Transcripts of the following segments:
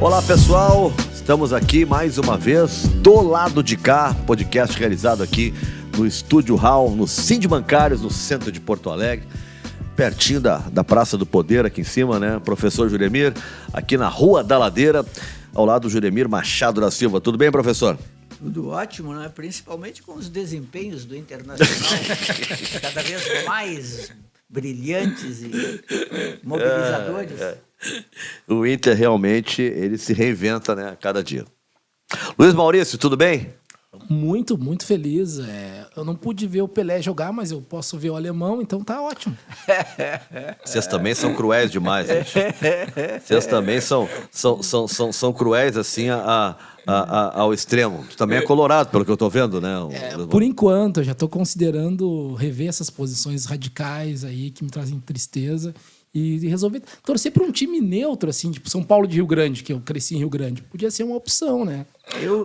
Olá pessoal, estamos aqui mais uma vez do lado de cá, podcast realizado aqui no Estúdio Hall, no Sind Bancários, no centro de Porto Alegre, pertinho da Praça do Poder, aqui em cima, né? Professor Juremir, aqui na Rua da Ladeira, ao lado do Juremir Machado da Silva. Tudo bem, professor? Tudo ótimo, né? Principalmente com os desempenhos do Internacional, cada vez mais brilhantes e mobilizadores. O Inter realmente, ele se reinventa, né, a cada dia. Luiz Maurício, tudo bem? Muito, muito feliz. Eu não pude ver o Pelé jogar, mas eu posso ver o alemão, então tá ótimo. Vocês também são cruéis demais, gente. Vocês também são cruéis, assim, ao extremo. Tu também é colorado, pelo que eu tô vendo, né? Por enquanto, eu já tô considerando rever essas posições radicais aí que me trazem tristeza e resolver torcer para um time neutro, assim, tipo São Paulo de Rio Grande, que eu cresci em Rio Grande. Podia ser uma opção, né?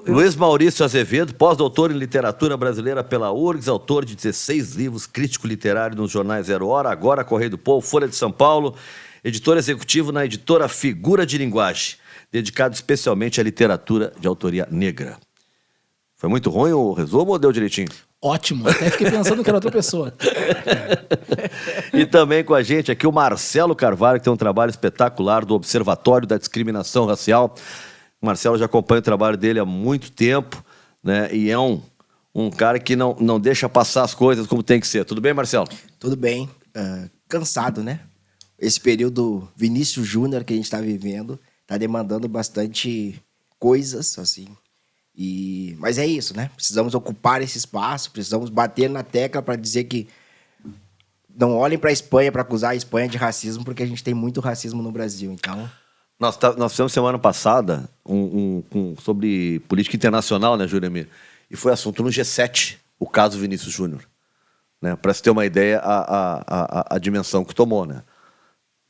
Luiz Maurício Azevedo, pós-doutor em literatura brasileira pela URGS, autor de 16 livros, crítico literário nos jornais Zero Hora, agora Correio do Povo, Folha de São Paulo, editor executivo na editora Figura de Linguagem, dedicado especialmente à literatura de autoria negra. Foi muito ruim o resumo ou deu direitinho? Ótimo, até fiquei pensando que era outra pessoa. E também com a gente aqui o Marcelo Carvalho, que tem um trabalho espetacular do Observatório da Discriminação Racial. O Marcelo já acompanha o trabalho dele há muito tempo, né? E é um cara que não deixa passar as coisas como tem que ser. Tudo bem, Marcelo? Tudo bem. Cansado, né? Esse período Vinícius Júnior que a gente está vivendo está demandando bastante coisas, assim. Mas é isso, né? Precisamos ocupar esse espaço, precisamos bater na tecla para dizer que não olhem para a Espanha para acusar a Espanha de racismo, porque a gente tem muito racismo no Brasil, então... Nós fizemos semana passada sobre política internacional, né, Juremir? E foi assunto no G7, o caso Vinícius Júnior. Né? Para se ter uma ideia, a dimensão que tomou, né?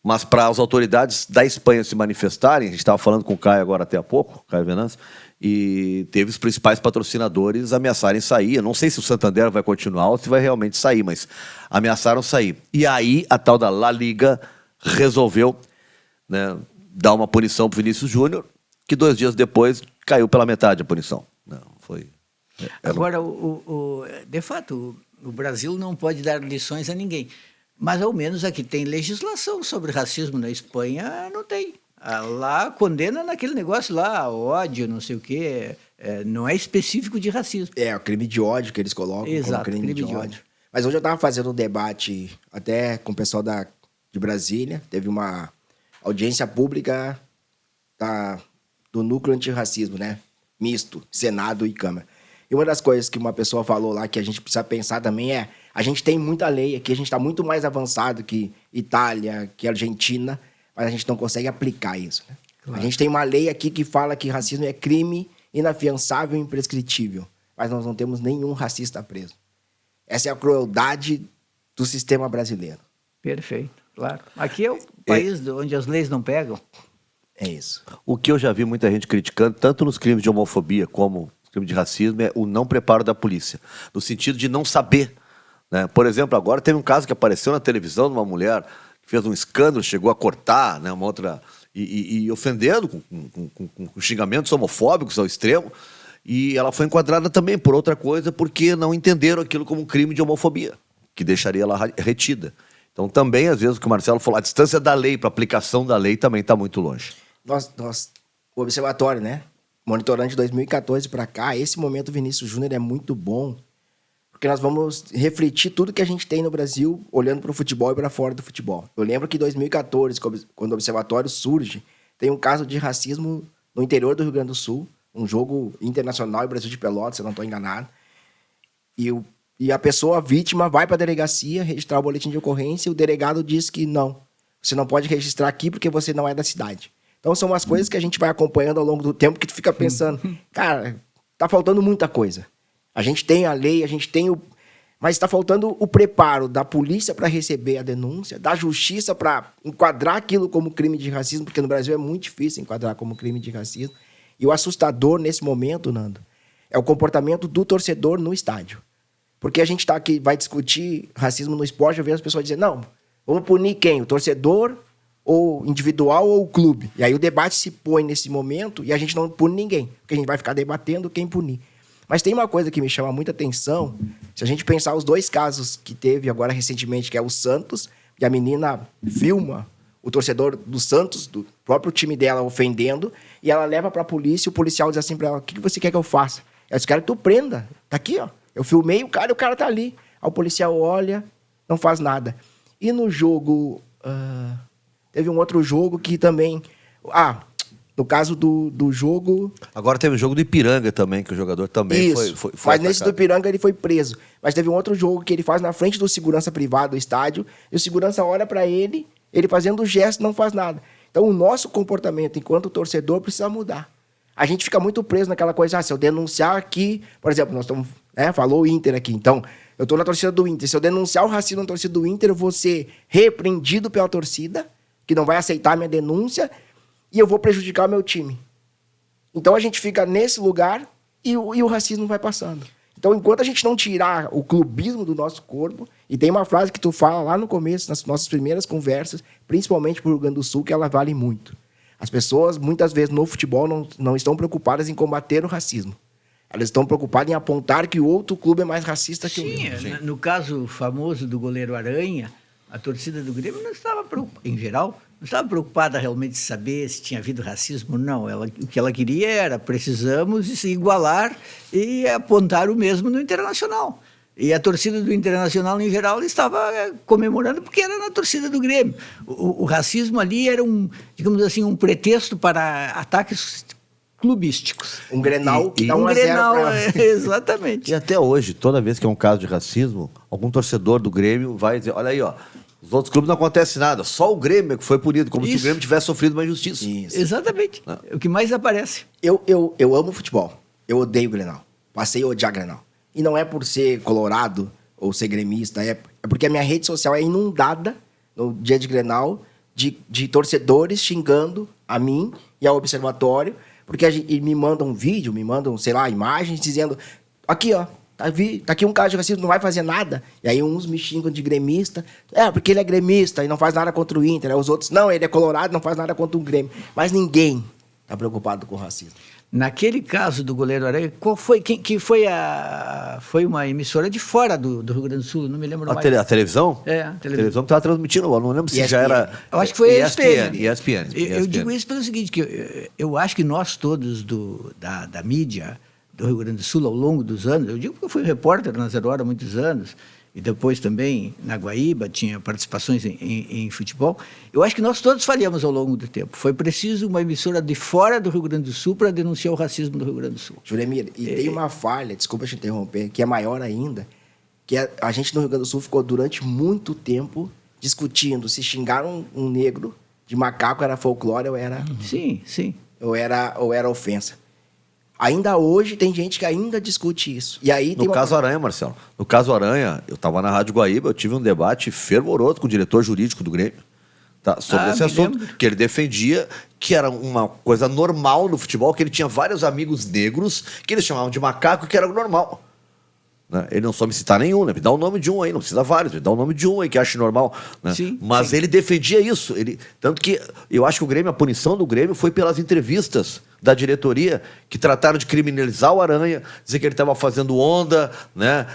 Mas para as autoridades da Espanha se manifestarem, a gente estava falando com o Caio agora até há pouco, Caio Venâncio, e teve os principais patrocinadores ameaçarem sair. Eu não sei se o Santander vai continuar ou se vai realmente sair, mas ameaçaram sair. E aí a tal da La Liga resolveu, né, dar uma punição para o Vinícius Júnior, que 2 dias depois caiu pela metade a punição. Não, foi... Agora, de fato, o Brasil não pode dar lições a ninguém. Mas, ao menos, aqui tem legislação sobre racismo. Na Espanha, não tem. Lá condena naquele negócio lá, ódio, não sei o quê. Não é específico de racismo. É, o crime de ódio que eles colocam. Exato, como crime de ódio. Mas hoje eu estava fazendo um debate até com o pessoal de Brasília. Teve uma audiência pública do núcleo antirracismo, né? Misto, Senado e Câmara. E uma das coisas que uma pessoa falou lá que a gente precisa pensar também é: a gente tem muita lei aqui, a gente está muito mais avançado que Itália, que Argentina, mas a gente não consegue aplicar isso, né? Claro. A gente tem uma lei aqui que fala que racismo é crime inafiançável e imprescritível, mas nós não temos nenhum racista preso. Essa é a crueldade do sistema brasileiro. Perfeito, claro. Aqui é o país onde as leis não pegam. É isso. O que eu já vi muita gente criticando, tanto nos crimes de homofobia como nos crimes de racismo, é o não preparo da polícia, no sentido de não saber, né? Por exemplo, agora teve um caso que apareceu na televisão de uma mulher que fez um escândalo, chegou a cortar, né, uma outra, e ofendendo com xingamentos homofóbicos ao extremo, e ela foi enquadrada também por outra coisa, porque não entenderam aquilo como um crime de homofobia, que deixaria ela retida. Então também, às vezes, o que o Marcelo falou, a distância da lei para a aplicação da lei também está muito longe. O observatório, né? Monitorando de 2014 para cá, esse momento Vinícius Júnior é muito bom, porque nós vamos refletir tudo que a gente tem no Brasil, olhando para o futebol e para fora do futebol. Eu lembro que em 2014, quando o observatório surge, tem um caso de racismo no interior do Rio Grande do Sul, um jogo internacional em Brasil de Pelotas, se eu não estou enganado, e a pessoa, a vítima, vai para a delegacia registrar o boletim de ocorrência e o delegado diz que não, você não pode registrar aqui porque você não é da cidade. Então, são umas coisas que a gente vai acompanhando ao longo do tempo que tu fica pensando, cara, tá faltando muita coisa. A gente tem a lei, a gente tem mas está faltando o preparo da polícia para receber a denúncia, da justiça para enquadrar aquilo como crime de racismo, porque no Brasil é muito difícil enquadrar como crime de racismo. E o assustador nesse momento, Nando, é o comportamento do torcedor no estádio. Porque a gente está aqui, vai discutir racismo no esporte, eu vejo as pessoas dizendo, não, vamos punir quem? O torcedor ou individual ou clube. E aí o debate se põe nesse momento e a gente não pune ninguém, porque a gente vai ficar debatendo quem punir. Mas tem uma coisa que me chama muita atenção, se a gente pensar os 2 casos que teve agora recentemente, que é o Santos, e a menina filma o torcedor do Santos, do próprio time dela, ofendendo, e ela leva pra polícia, e o policial diz assim pra ela, o que você quer que eu faça? Eu quero que tu prenda, tá aqui, ó. Eu filmei o cara e o cara tá ali. Aí o policial olha, não faz nada. E no jogo... teve um outro jogo que também... no caso do jogo... Agora teve o jogo do Ipiranga também, que o jogador também foi Mas atacado. nesse do Ipiranga ele foi preso. Mas teve um outro jogo que ele faz na frente do segurança privado do estádio, e o segurança olha pra ele, ele fazendo o gesto não faz nada. Então o nosso comportamento enquanto torcedor precisa mudar. A gente fica muito preso naquela coisa, se eu denunciar aqui... Por exemplo, nós estamos... falou o Inter aqui, então... Eu tô na torcida do Inter. Se eu denunciar o racismo na torcida do Inter, eu vou ser repreendido pela torcida, que não vai aceitar a minha denúncia, e eu vou prejudicar o meu time. Então a gente fica nesse lugar e o racismo vai passando. Então, enquanto a gente não tirar o clubismo do nosso corpo, e tem uma frase que tu fala lá no começo, nas nossas primeiras conversas, principalmente pro Rio Grande do Sul, que ela vale muito. As pessoas, muitas vezes, no futebol, não estão preocupadas em combater o racismo. Elas estão preocupadas em apontar que o outro clube é mais racista que o meu. Sim, no caso famoso do goleiro Aranha, a torcida do Grêmio não estava preocupada, em geral, não estava preocupada realmente de saber se tinha havido racismo, não. O que ela queria era, precisamos se igualar e apontar o mesmo no Internacional. E a torcida do Internacional, em geral, estava comemorando porque era na torcida do Grêmio. O racismo ali era digamos assim, um pretexto para ataques clubísticos. Um Grenal que dá 1 a 0 Grenal, pra... exatamente. E até hoje, toda vez que é um caso de racismo, algum torcedor do Grêmio vai dizer, olha aí, ó, os outros clubes não acontece nada, só o Grêmio que foi punido, como se o Grêmio tivesse sofrido uma injustiça. Isso. Exatamente. É o que mais aparece. Eu amo futebol. Eu odeio Grenal. Passei a odiar Grenal. E não é por ser colorado ou ser gremista, é porque a minha rede social é inundada no dia de Grenal de torcedores xingando a mim e ao Observatório, porque e me mandam um vídeo, me mandam, sei lá, imagens dizendo, aqui, ó, tá aqui um caso de racismo, não vai fazer nada. E aí uns me xingam de gremista, porque ele é gremista e não faz nada contra o Inter. Aí os outros, não, ele é colorado, não faz nada contra o Grêmio. Mas ninguém tá preocupado com o racismo. Naquele caso do goleiro Aranha, qual foi, que foi foi uma emissora de fora do Rio Grande do Sul, não me lembro mais. A televisão? É, a televisão que estava transmitindo, eu não lembro se ESPN. já era... Eu acho que foi ESPN. Eu digo isso pelo seguinte, que eu acho que nós todos da mídia do Rio Grande do Sul, ao longo dos anos, eu digo porque eu fui repórter na Zero Hora há muitos anos, e depois também na Guaíba, tinha participações em futebol. Eu acho que nós todos falhamos ao longo do tempo. Foi preciso uma emissora de fora do Rio Grande do Sul para denunciar o racismo do Rio Grande do Sul. Juremir, e tem uma falha, desculpa te interromper, que é maior ainda, que a gente no Rio Grande do Sul ficou durante muito tempo discutindo se xingar um negro de macaco era folclore ou era... Sim, sim. Ou era ofensa. Ainda hoje tem gente que ainda discute isso. E aí No caso Aranha, Marcelo. No caso Aranha, eu estava na Rádio Guaíba, eu tive um debate fervoroso com o diretor jurídico do Grêmio, tá, sobre esse assunto, que ele defendia que era uma coisa normal no futebol, que ele tinha vários amigos negros que eles chamavam de macaco, que era normal. Né? Ele não soube me citar nenhum, né? Me dá o nome de um aí, não precisa vários, me dá o nome de um aí que acha normal. Né? Sim, mas sim. ele defendia isso. Tanto que eu acho que o Grêmio, a punição do Grêmio foi pelas entrevistas da diretoria que trataram de criminalizar o Aranha, dizer que ele estava fazendo onda, né?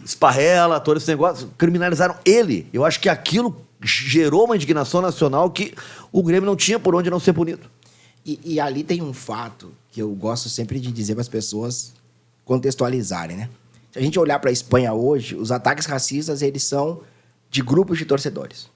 Esparrela, todo esse negócio. Criminalizaram ele. Eu acho que aquilo gerou uma indignação nacional que o Grêmio não tinha por onde não ser punido. E ali tem um fato que eu gosto sempre de dizer para as pessoas contextualizarem, né? Se a gente olhar para a Espanha hoje, os ataques racistas, eles são de grupos de torcedores.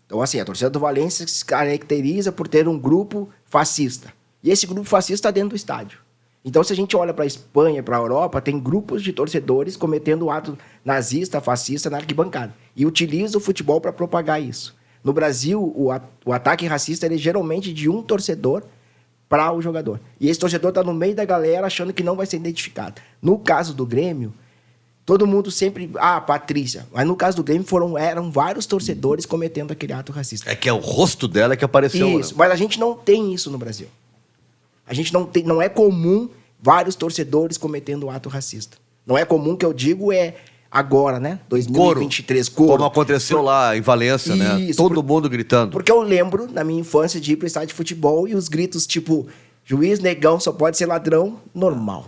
Então, assim, a torcida do Valência se caracteriza por ter um grupo fascista. E esse grupo fascista está dentro do estádio. Então, se a gente olha para a Espanha, para a Europa, tem grupos de torcedores cometendo ato nazista, fascista na arquibancada. E utiliza o futebol para propagar isso. No Brasil, o ataque racista ele é geralmente de um torcedor para o jogador. E esse torcedor está no meio da galera achando que não vai ser identificado. No caso do Grêmio, todo mundo sempre... Patrícia. Mas no caso do Grêmio eram vários torcedores cometendo aquele ato racista. É que é o rosto dela que apareceu. Isso, né? Mas a gente não tem isso no Brasil. A gente não é comum vários torcedores cometendo ato racista. Não é comum, que eu digo, agora, né? 2023, coro. Como aconteceu lá em Valência, né? Isso, Todo mundo gritando. Porque eu lembro, na minha infância, de ir pro estádio de futebol e os gritos tipo, juiz negão só pode ser ladrão, normal.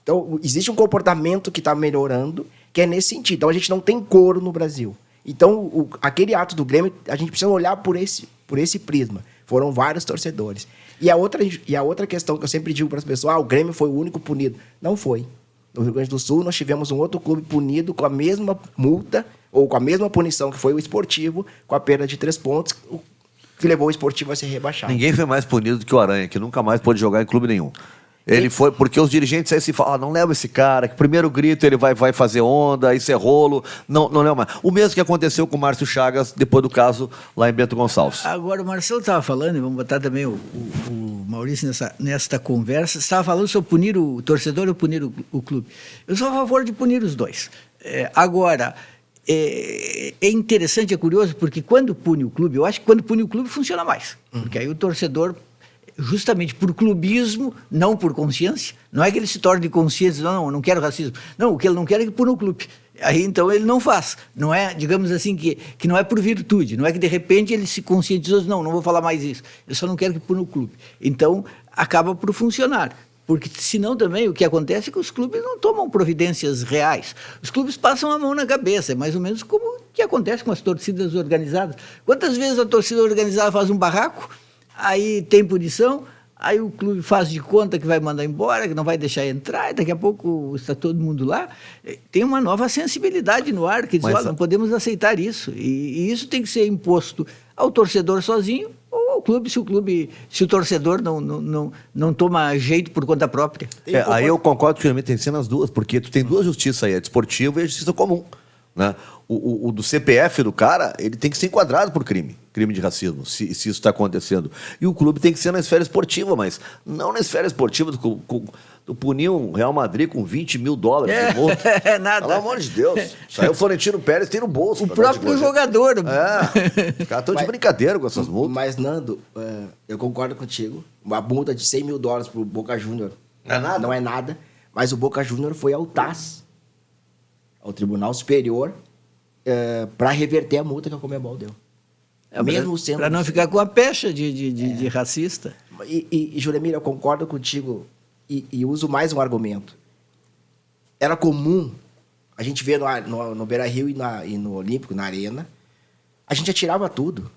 Então, existe um comportamento que está melhorando, que é nesse sentido. Então, a gente não tem coro no Brasil. Então, aquele ato do Grêmio, a gente precisa olhar por esse prisma. Foram vários torcedores. E a outra questão que eu sempre digo para as pessoas, o Grêmio foi o único punido. Não foi. No Rio Grande do Sul, nós tivemos um outro clube punido com a mesma multa, ou com a mesma punição que foi o Esportivo, com a perda de 3 pontos, que levou o Esportivo a ser rebaixado. Ninguém foi mais punido do que o Aranha, que nunca mais pôde jogar em clube nenhum. Ele foi, porque os dirigentes aí se falam, não leva esse cara, que primeiro grito ele vai fazer onda, isso é rolo, não leva mais. O mesmo que aconteceu com o Márcio Chagas, depois do caso lá em Bento Gonçalves. Agora, o Marcelo estava falando, e vamos botar também o Maurício nesta conversa, estava falando sobre punir o torcedor ou punir o clube. Eu sou a favor de punir os dois. Agora, é interessante, é curioso, porque quando pune o clube, eu acho que quando pune o clube funciona mais, porque aí o torcedor... justamente por clubismo, não por consciência. Não é que ele se torne de consciência, não, eu não quero racismo. Não, o que ele não quer é que puna o clube. Aí, então, ele não faz. Não é, digamos assim, que não é por virtude. Não é que, de repente, ele se conscientizou, não vou falar mais isso. Eu só não quero que puna o clube. Então, acaba por funcionar. Porque, senão, também, o que acontece é que os clubes não tomam providências reais. Os clubes passam a mão na cabeça. É mais ou menos como o que acontece com as torcidas organizadas. Quantas vezes a torcida organizada faz um barraco, aí tem punição, aí o clube faz de conta que vai mandar embora, que não vai deixar entrar, e daqui a pouco está todo mundo lá. Tem uma nova sensibilidade no ar, que diz, olha, não podemos aceitar isso. E isso tem que ser imposto ao torcedor sozinho ou ao clube, se o torcedor não toma jeito por conta própria. Aí eu concordo que tem que ser nas duas, porque tu tem duas justiças aí, a desportiva e a justiça comum. Né? O do CPF do cara, ele tem que ser enquadrado por crime de racismo, se isso está acontecendo. E o clube tem que ser na esfera esportiva, mas não na esfera esportiva do punir um Real Madrid com $20 mil de multa. É nada. Pelo amor de Deus. Isso aí o Florentino Pérez tem no bolso. O próprio jogador. Os caras estão de brincadeira com essas multas. Mas, Nando, eu concordo contigo. Uma multa de $100 mil pro Boca Júnior não é nada. Não é nada. Mas o Boca Júnior foi ao TAS, ao Tribunal Superior, para reverter a multa que a Conmebol deu. Mesmo sendo... Para não ficar com a pecha de racista. E Juremir, eu concordo contigo e uso mais um argumento. Era comum a gente ver no Beira-Rio e no Olímpico, na Arena, a gente atirava tudo.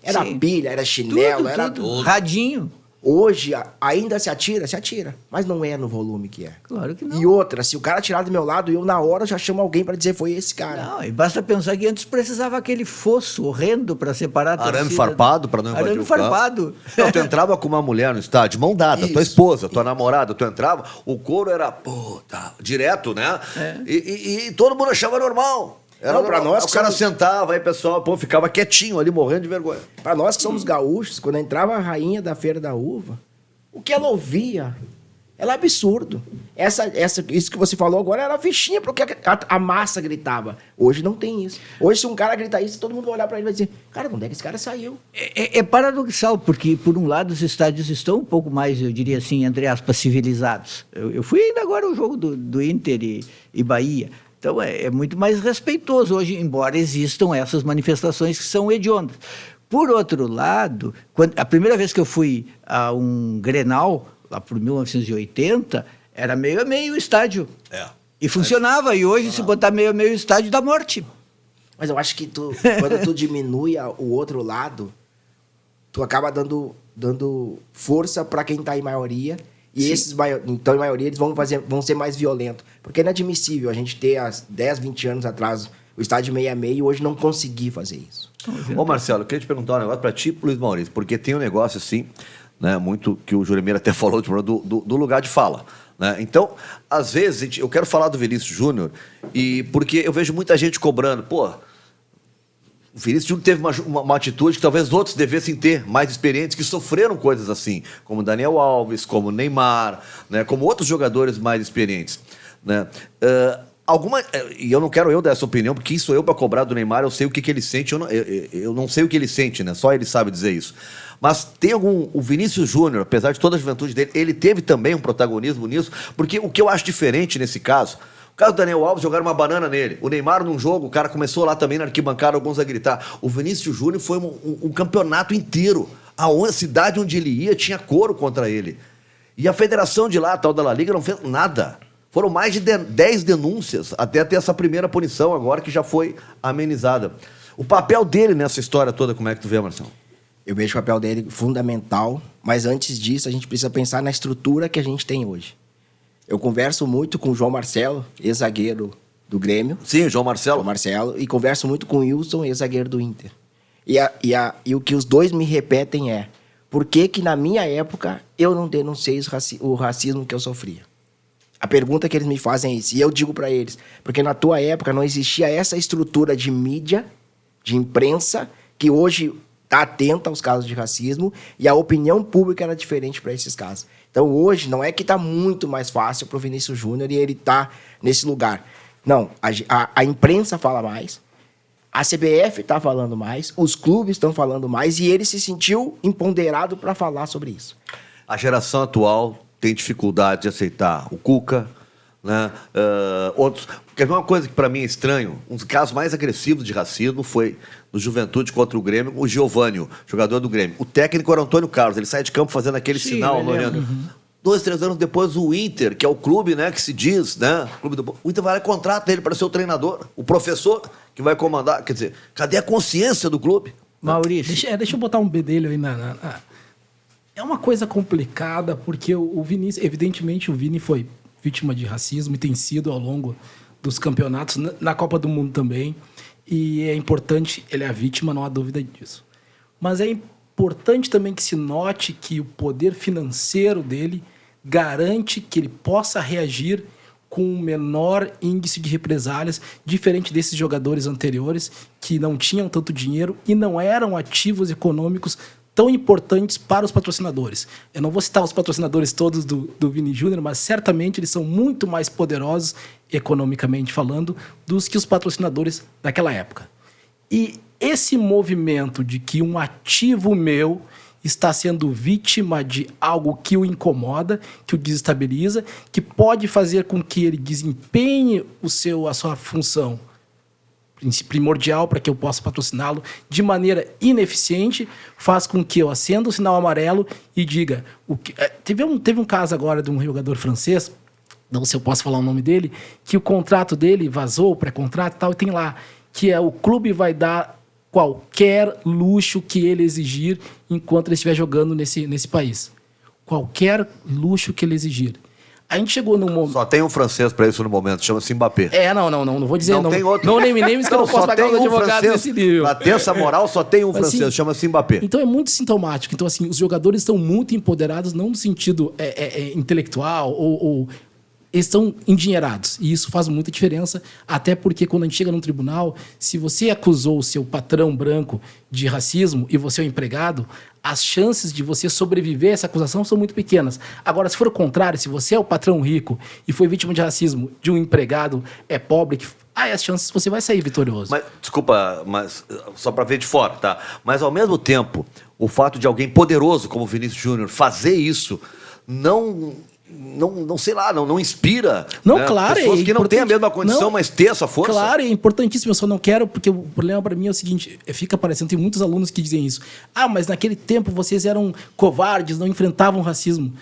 Era pilha, era chinelo, tudo. Radinho. Hoje, ainda se atira, mas não é no volume que é. Claro que não. E outra, se o cara atirar do meu lado, eu na hora já chamo alguém para dizer foi esse cara. Não, e basta pensar que antes precisava aquele fosso horrendo para separar a torcida. Arame farpado para não invadir Arame o campo. farpado. Não, tu entrava com uma mulher no estádio, mão dada, tua esposa, tua namorada, tu entrava, o couro era, direto, né? E todo mundo achava normal. Era pra nós, o cara sentava, aí o pessoal ficava quietinho ali, morrendo de vergonha. Para nós que somos gaúchos, quando entrava a rainha da Feira da Uva, o que ela ouvia era absurdo. Isso que você falou agora era fichinha porque a massa gritava. Hoje não tem isso. Hoje, se um cara gritar isso, todo mundo vai olhar para ele e vai dizer, cara, onde é que esse cara saiu? É paradoxal, porque, por um lado, os estádios estão um pouco mais, eu diria assim, entre aspas, civilizados. Eu fui ainda agora ao jogo do Inter e Bahia. Então, é muito mais respeitoso hoje, embora existam essas manifestações que são hediondas. Por outro lado, a primeira vez que eu fui a um Grenal, lá por 1980, era meio a meio o estádio. E funcionava. E hoje, se botar meio a meio o estádio, dá morte. Mas eu acho que quando tu diminui o outro lado, tu acaba dando força para quem está em maioria. E esses, então, em maioria, eles vão ser mais violentos. Porque é inadmissível a gente ter, há 10, 20 anos atrás, o estádio meio a meio e hoje não conseguir fazer isso. Ô, Marcelo, eu queria te perguntar um negócio para ti e pro Luiz Maurício, porque tem um negócio assim, né, muito que o Juremir até falou do lugar de fala. Né? Então, às vezes, eu quero falar do Vinícius Júnior, porque eu vejo muita gente cobrando, o Vinícius Júnior teve uma atitude que talvez outros devessem ter, mais experientes, que sofreram coisas assim, como Daniel Alves, como Neymar, né, como outros jogadores mais experientes. Né? E eu não quero dar essa opinião, porque quem sou eu para cobrar do Neymar, eu sei o que ele sente, eu não sei o que ele sente, né? Só ele sabe dizer isso. Mas tem o Vinícius Júnior, apesar de toda a juventude dele, ele teve também um protagonismo nisso, porque o que eu acho diferente nesse caso, caso do Daniel Alves, jogaram uma banana nele. O Neymar, num jogo, o cara começou lá também na arquibancada, alguns a gritar. O Vinícius Júnior foi um campeonato inteiro. A cidade onde ele ia tinha coro contra ele. E a federação de lá, a tal da La Liga, não fez nada. Foram mais de 10 denúncias até ter essa primeira punição agora, que já foi amenizada. O papel dele nessa história toda, como é que tu vê, Marcelo? Eu vejo o papel dele fundamental, mas antes disso a gente precisa pensar na estrutura que a gente tem hoje. Eu converso muito com o João Marcelo, ex-zagueiro do Grêmio. Sim, João Marcelo. E converso muito com o Wilson, ex-zagueiro do Inter. E o que os dois me repetem é: por que na minha época eu não denunciei o racismo que eu sofria? A pergunta que eles me fazem é isso. E eu digo para eles: porque na tua época não existia essa estrutura de mídia, de imprensa, que hoje está atenta aos casos de racismo, e a opinião pública era diferente para esses casos. Então hoje não é que está muito mais fácil para o Vinícius Júnior e ele está nesse lugar. Não, a imprensa fala mais, a CBF está falando mais, os clubes estão falando mais, e ele se sentiu empoderado para falar sobre isso. A geração atual tem dificuldade de aceitar o Cuca, né? Outros. Quer ver uma coisa que para mim é estranho? Um dos casos mais agressivos de racismo foi no Juventude contra o Grêmio, o Giovânio, jogador do Grêmio. O técnico era o Antônio Carlos, ele sai de campo fazendo aquele sinal, olhando. 2, 3 anos depois, o Inter, que é o clube, né, que se diz, né, o Inter vai lá e contrata ele para ser o treinador, o professor que vai comandar. Quer dizer, cadê a consciência do clube? Maurício. Deixa eu botar um bedelho aí É uma coisa complicada, porque o Vinícius, evidentemente, o Vini foi vítima de racismo e tem sido ao longo dos campeonatos, na Copa do Mundo também. E é importante, ele é a vítima, não há dúvida disso. Mas é importante também que se note que o poder financeiro dele garante que ele possa reagir com um menor índice de represálias, diferente desses jogadores anteriores que não tinham tanto dinheiro e não eram ativos econômicos tão importantes para os patrocinadores. Eu não vou citar os patrocinadores todos do Vini Júnior, mas certamente eles são muito mais poderosos, economicamente falando, dos que os patrocinadores daquela época. E esse movimento de que um ativo meu está sendo vítima de algo que o incomoda, que o desestabiliza, que pode fazer com que ele desempenhe a sua função primordial para que eu possa patrociná-lo de maneira ineficiente, faz com que eu acenda o sinal amarelo e diga... Teve um caso agora de um jogador francês, não sei se eu posso falar o nome dele, que o contrato dele vazou, o pré-contrato e tal, e tem lá que o clube vai dar qualquer luxo que ele exigir enquanto ele estiver jogando nesse país. Qualquer luxo que ele exigir. A gente chegou num momento... Só tem um francês para isso no momento, chama-se Mbappé. Não vou dizer. Não tem outro. Não name names que eu não posso pagar os advogados nesse nível. Na terça moral só tem um francês, assim, chama-se Mbappé. Então é muito sintomático. Então, assim, os jogadores estão muito empoderados, não no sentido intelectual ou eles estão endinheirados. E isso faz muita diferença, até porque quando a gente chega num tribunal, se você acusou o seu patrão branco de racismo e você é o empregado, as chances de você sobreviver a essa acusação são muito pequenas. Agora, se for o contrário, se você é o patrão rico e foi vítima de racismo de um empregado pobre, as chances você vai sair vitorioso. Mas, desculpa, mas só para ver de fora, tá? Mas, ao mesmo tempo, o fato de alguém poderoso como o Vinícius Júnior fazer isso não sei lá, não inspira. Não, né? Claro. Pessoas que não têm a mesma condição, mas têm essa força. Claro, é importantíssimo. Eu só não quero, porque o problema para mim é o seguinte: fica parecendo, tem muitos alunos que dizem isso. Mas naquele tempo vocês eram covardes, não enfrentavam racismo.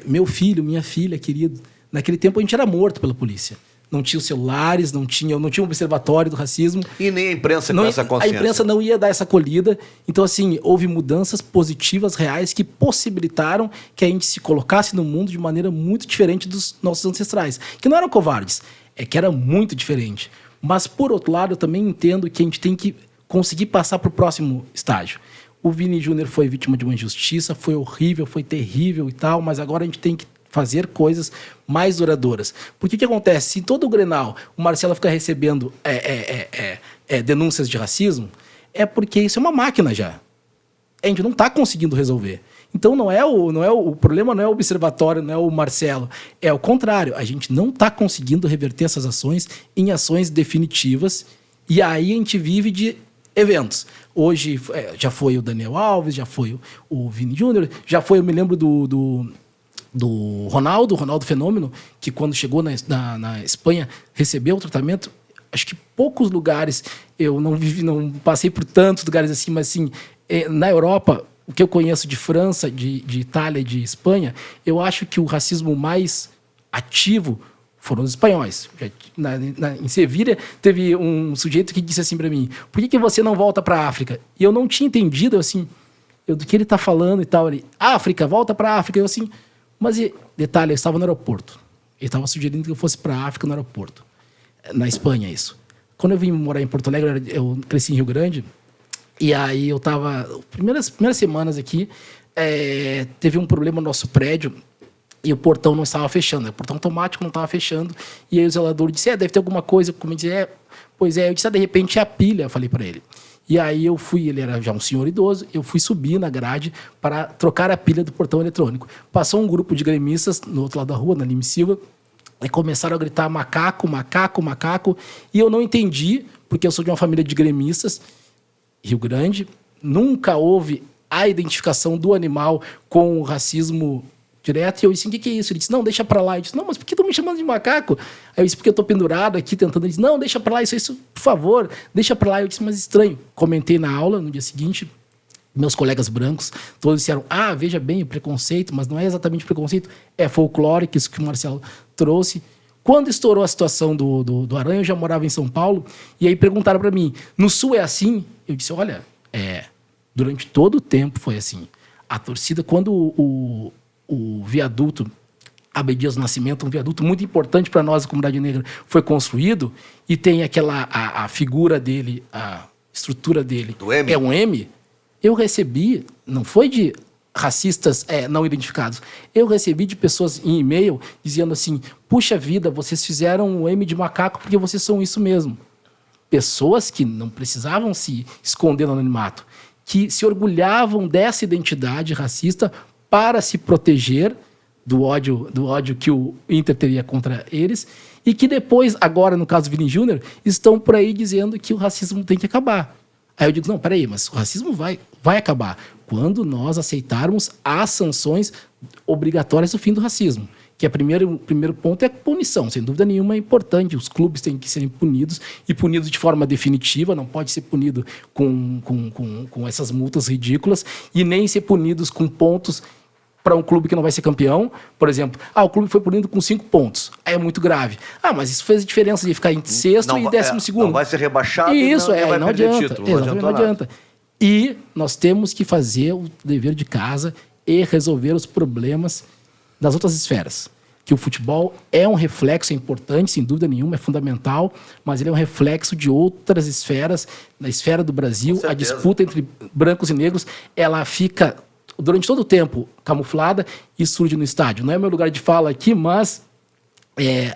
Meu filho, minha filha, querido, naquele tempo a gente era morto pela polícia. Não tinha os celulares, não tinha um observatório do racismo. E nem a imprensa com essa consciência. A imprensa não ia dar essa acolhida. Então, assim, houve mudanças positivas, reais, que possibilitaram que a gente se colocasse no mundo de maneira muito diferente dos nossos ancestrais. Que não eram covardes, que era muito diferente. Mas, por outro lado, eu também entendo que a gente tem que conseguir passar para o próximo estágio. O Vini Júnior foi vítima de uma injustiça, foi horrível, foi terrível e tal, mas agora a gente tem que fazer coisas mais duradouras. Porque o que acontece? Se em todo o Grenal o Marcelo ficar recebendo denúncias de racismo, é porque isso é uma máquina já. A gente não está conseguindo resolver. Então o problema não é o observatório, não é o Marcelo. É o contrário. A gente não está conseguindo reverter essas ações em ações definitivas, e aí a gente vive de eventos. Hoje já foi o Daniel Alves, já foi o Vini Júnior, já foi, eu me lembro do do Ronaldo Fenômeno, que quando chegou na Espanha recebeu o tratamento. Acho que poucos lugares, eu não passei por tantos lugares assim, mas assim, na Europa, o que eu conheço de França, de Itália e de Espanha, eu acho que o racismo mais ativo foram os espanhóis. Em Sevilha, teve um sujeito que disse assim para mim, por que você não volta para a África? E eu não tinha entendido, assim, do que ele está falando e tal. Ele, África, volta para a África. Eu assim, mas detalhe, eu estava no aeroporto. Ele estava sugerindo que eu fosse para a África no aeroporto. Na Espanha, isso. Quando eu vim morar em Porto Alegre, eu cresci em Rio Grande, e aí eu estava... Primeiras semanas aqui, teve um problema no nosso prédio, e o portão não estava fechando. O portão automático não estava fechando, e aí o zelador disse, deve ter alguma coisa. Como eu disse, pois é. Eu disse, de repente é a pilha, eu falei para ele. E aí eu fui, ele era já um senhor idoso, eu fui subir na grade para trocar a pilha do portão eletrônico. Passou um grupo de gremistas no outro lado da rua, na Lime Silva, e começaram a gritar macaco, macaco, macaco. E eu não entendi, porque eu sou de uma família de gremistas, Rio Grande, nunca houve a identificação do animal com o racismo direto. E eu disse, o que é isso? Ele disse, não, deixa pra lá. Eu disse, não, mas por que estão me chamando de macaco? Aí eu disse, porque eu tô pendurado aqui tentando. Ele disse, não, deixa pra lá, isso, por favor, deixa pra lá. Eu disse, mas estranho. Comentei na aula, no dia seguinte, meus colegas brancos, todos disseram, veja bem, o preconceito, mas não é exatamente preconceito, é folclórico, isso que o Marcelo trouxe. Quando estourou a situação do Aranha, eu já morava em São Paulo, e aí perguntaram para mim, no Sul é assim? Eu disse, olha, durante todo o tempo foi assim. A torcida, quando o viaduto Abdias do Nascimento, um viaduto muito importante para nós, a comunidade negra, foi construído, e tem a figura dele, a estrutura dele, do M. É um M. Eu recebi, não foi de racistas não identificados, eu recebi de pessoas em e-mail dizendo assim, puxa vida, vocês fizeram um M de macaco porque vocês são isso mesmo. Pessoas que não precisavam se esconder no anonimato, que se orgulhavam dessa identidade racista para se proteger do ódio que o Inter teria contra eles, e que depois, agora no caso do Vini Júnior, estão por aí dizendo que o racismo tem que acabar. Aí eu digo, não, peraí, mas o racismo vai acabar quando nós aceitarmos as sanções obrigatórias do fim do racismo. Que o primeiro ponto é a punição, sem dúvida nenhuma é importante. Os clubes têm que serem punidos, e punidos de forma definitiva, não pode ser punido com essas multas ridículas, e nem ser punidos com pontos para um clube que não vai ser campeão. Por exemplo, o clube foi punido com 5 pontos. Aí é muito grave. Mas isso fez diferença de ficar em sexto e 12º. Não vai ser rebaixado isso, e vai não perder adianta. título. Não adianta. E nós temos que fazer o dever de casa e resolver os problemas das outras esferas. Que o futebol é um reflexo, é importante, sem dúvida nenhuma, é fundamental, mas ele é um reflexo de outras esferas. Na esfera do Brasil, a disputa entre brancos e negros, ela fica durante todo o tempo camuflada e surge no estádio. Não é meu lugar de fala aqui, mas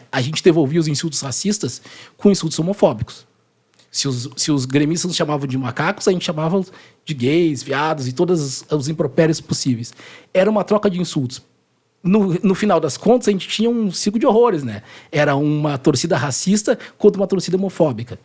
a gente devolvia os insultos racistas com insultos homofóbicos. Se os gremistas nos chamavam de macacos, a gente chamava de gays, viados e todos os impropérios possíveis. Era uma troca de insultos. No final das contas, a gente tinha um ciclo de horrores, né? Era uma torcida racista contra uma torcida homofóbica.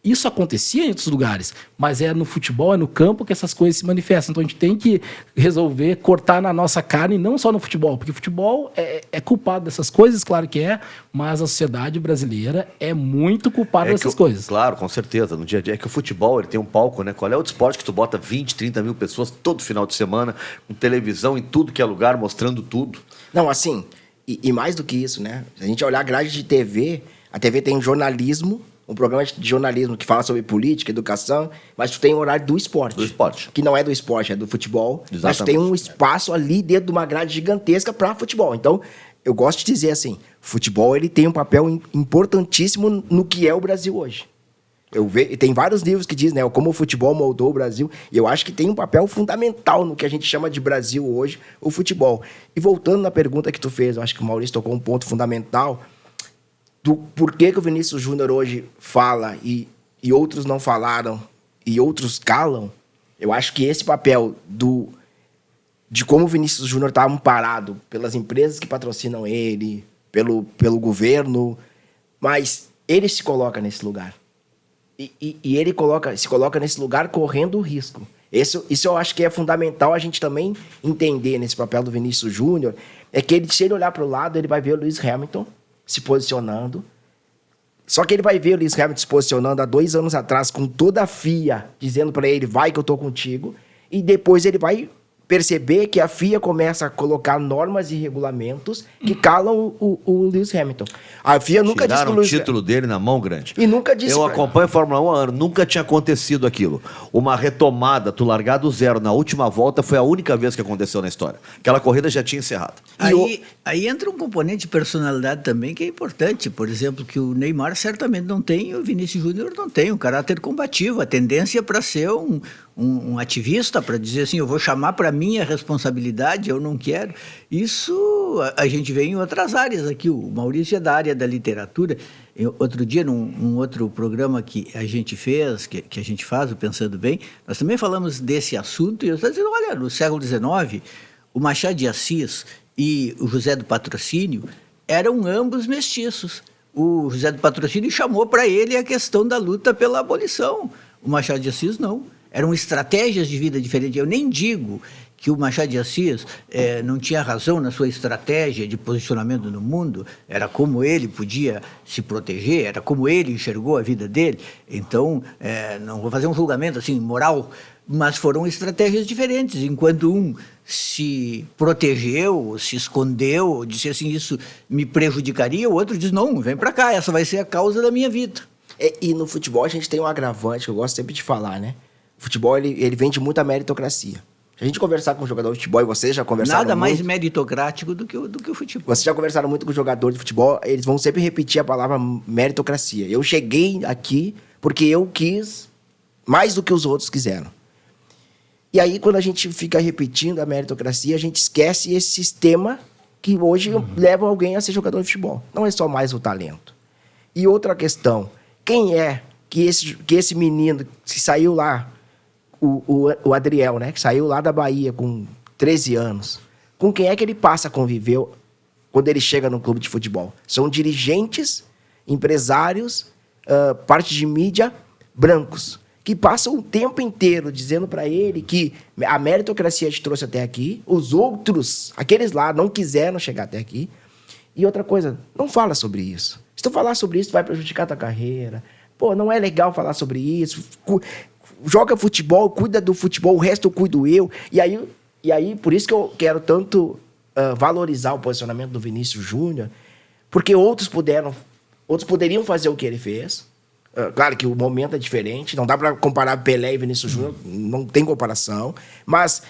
Isso acontecia em outros lugares, mas é no futebol, é no campo que essas coisas se manifestam. Então a gente tem que resolver cortar na nossa carne, não só no futebol, porque o futebol é culpado dessas coisas, claro que é, mas a sociedade brasileira é muito culpada dessas coisas. Claro, com certeza. No dia a dia é que o futebol ele tem um palco, né? Qual é o esporte que tu bota 20, 30 mil pessoas todo final de semana, com televisão em tudo que é lugar, mostrando tudo? Não, assim, e mais do que isso, né? Se a gente olhar a grade de TV, a TV tem jornalismo, um programa de jornalismo que fala sobre política, educação, mas tu tem o horário do esporte. Do esporte. Que não é do esporte, é do futebol. Exatamente. Mas tu tem um espaço ali dentro de uma grade gigantesca para futebol. Então, eu gosto de dizer assim, futebol ele tem um papel importantíssimo no que é o Brasil hoje. Tem vários livros que dizem, né, como o futebol moldou o Brasil, e eu acho que tem um papel fundamental no que a gente chama de Brasil hoje, o futebol. E voltando na pergunta que tu fez, eu acho que o Maurício tocou um ponto fundamental, do porquê que o Vinícius Júnior hoje fala e outros não falaram e outros calam. Eu acho que esse papel de como o Vinícius Júnior está amparado pelas empresas que patrocinam ele, pelo governo, mas ele se coloca nesse lugar. E ele se coloca nesse lugar correndo o risco. Isso eu acho que é fundamental a gente também entender nesse papel do Vinícius Júnior, é que se ele olhar para o lado, ele vai ver o Lewis Hamilton se posicionando. Só que ele vai ver o Lewis Hamilton se posicionando há 2 anos atrás com toda a FIA dizendo para ele, vai que eu tô contigo. E depois ele vai perceber que a FIA começa a colocar normas e regulamentos que calam o Lewis Hamilton. A FIA nunca disse Tiraram o título dele na mão, Grande. E nunca disse. Eu acompanho a Fórmula 1 há anos, nunca tinha acontecido aquilo. Uma retomada, tu largar do zero na última volta, foi a única vez que aconteceu na história. Aquela corrida já tinha encerrado. Aí entra um componente de personalidade também que é importante. Por exemplo, que o Neymar certamente não tem e o Vinícius Júnior não tem. Um caráter combativo, a tendência para ser um ativista, para dizer assim, eu vou chamar para mim a responsabilidade, eu não quero. Isso a gente vê em outras áreas aqui. O Maurício é da área da literatura. Outro dia, num outro programa que a gente fez, que a gente faz, o Pensando Bem, nós também falamos desse assunto e eu estou dizendo, olha, no século XIX, o Machado de Assis e o José do Patrocínio eram ambos mestiços. O José do Patrocínio chamou para ele a questão da luta pela abolição. O Machado de Assis não. Eram estratégias de vida diferentes. Eu nem digo que o Machado de Assis não tinha razão na sua estratégia de posicionamento no mundo, era como ele podia se proteger, era como ele enxergou a vida dele. Então, não vou fazer um julgamento assim moral, mas foram estratégias diferentes. Enquanto um se protegeu, se escondeu, disse assim, isso me prejudicaria, o outro diz, não, vem para cá, essa vai ser a causa da minha vida. E no futebol a gente tem um agravante que eu gosto sempre de falar, né? O futebol, ele vende muito a meritocracia. Se a gente conversar com um jogador de futebol, e vocês já conversaram Nada mais muito, meritocrático do que o futebol. vocês já conversaram muito com jogador de futebol, eles vão sempre repetir a palavra meritocracia. Eu cheguei aqui porque eu quis mais do que os outros quiseram. E aí, quando a gente fica repetindo a meritocracia, a gente esquece esse sistema que hoje leva alguém a ser jogador de futebol. Não é só mais o talento. E outra questão, quem é que esse menino que saiu lá, o Adriel, né, que saiu lá da Bahia com 13 anos, com quem é que ele passa a conviver quando ele chega no clube de futebol? São dirigentes, empresários, parte de mídia, brancos, que passam o tempo inteiro dizendo para ele que a meritocracia te trouxe até aqui, os outros, aqueles lá, não quiseram chegar até aqui. E outra coisa, não fala sobre isso. Se tu falar sobre isso, tu vai prejudicar a tua carreira. Pô, não é legal falar sobre isso. Joga futebol, cuida do futebol, o resto eu cuido eu. E aí por isso que eu quero tanto valorizar o posicionamento do Vinícius Júnior, porque outros poderiam fazer o que ele fez. Claro que o momento é diferente, não dá para comparar Pelé e Vinícius Júnior, não tem comparação, mas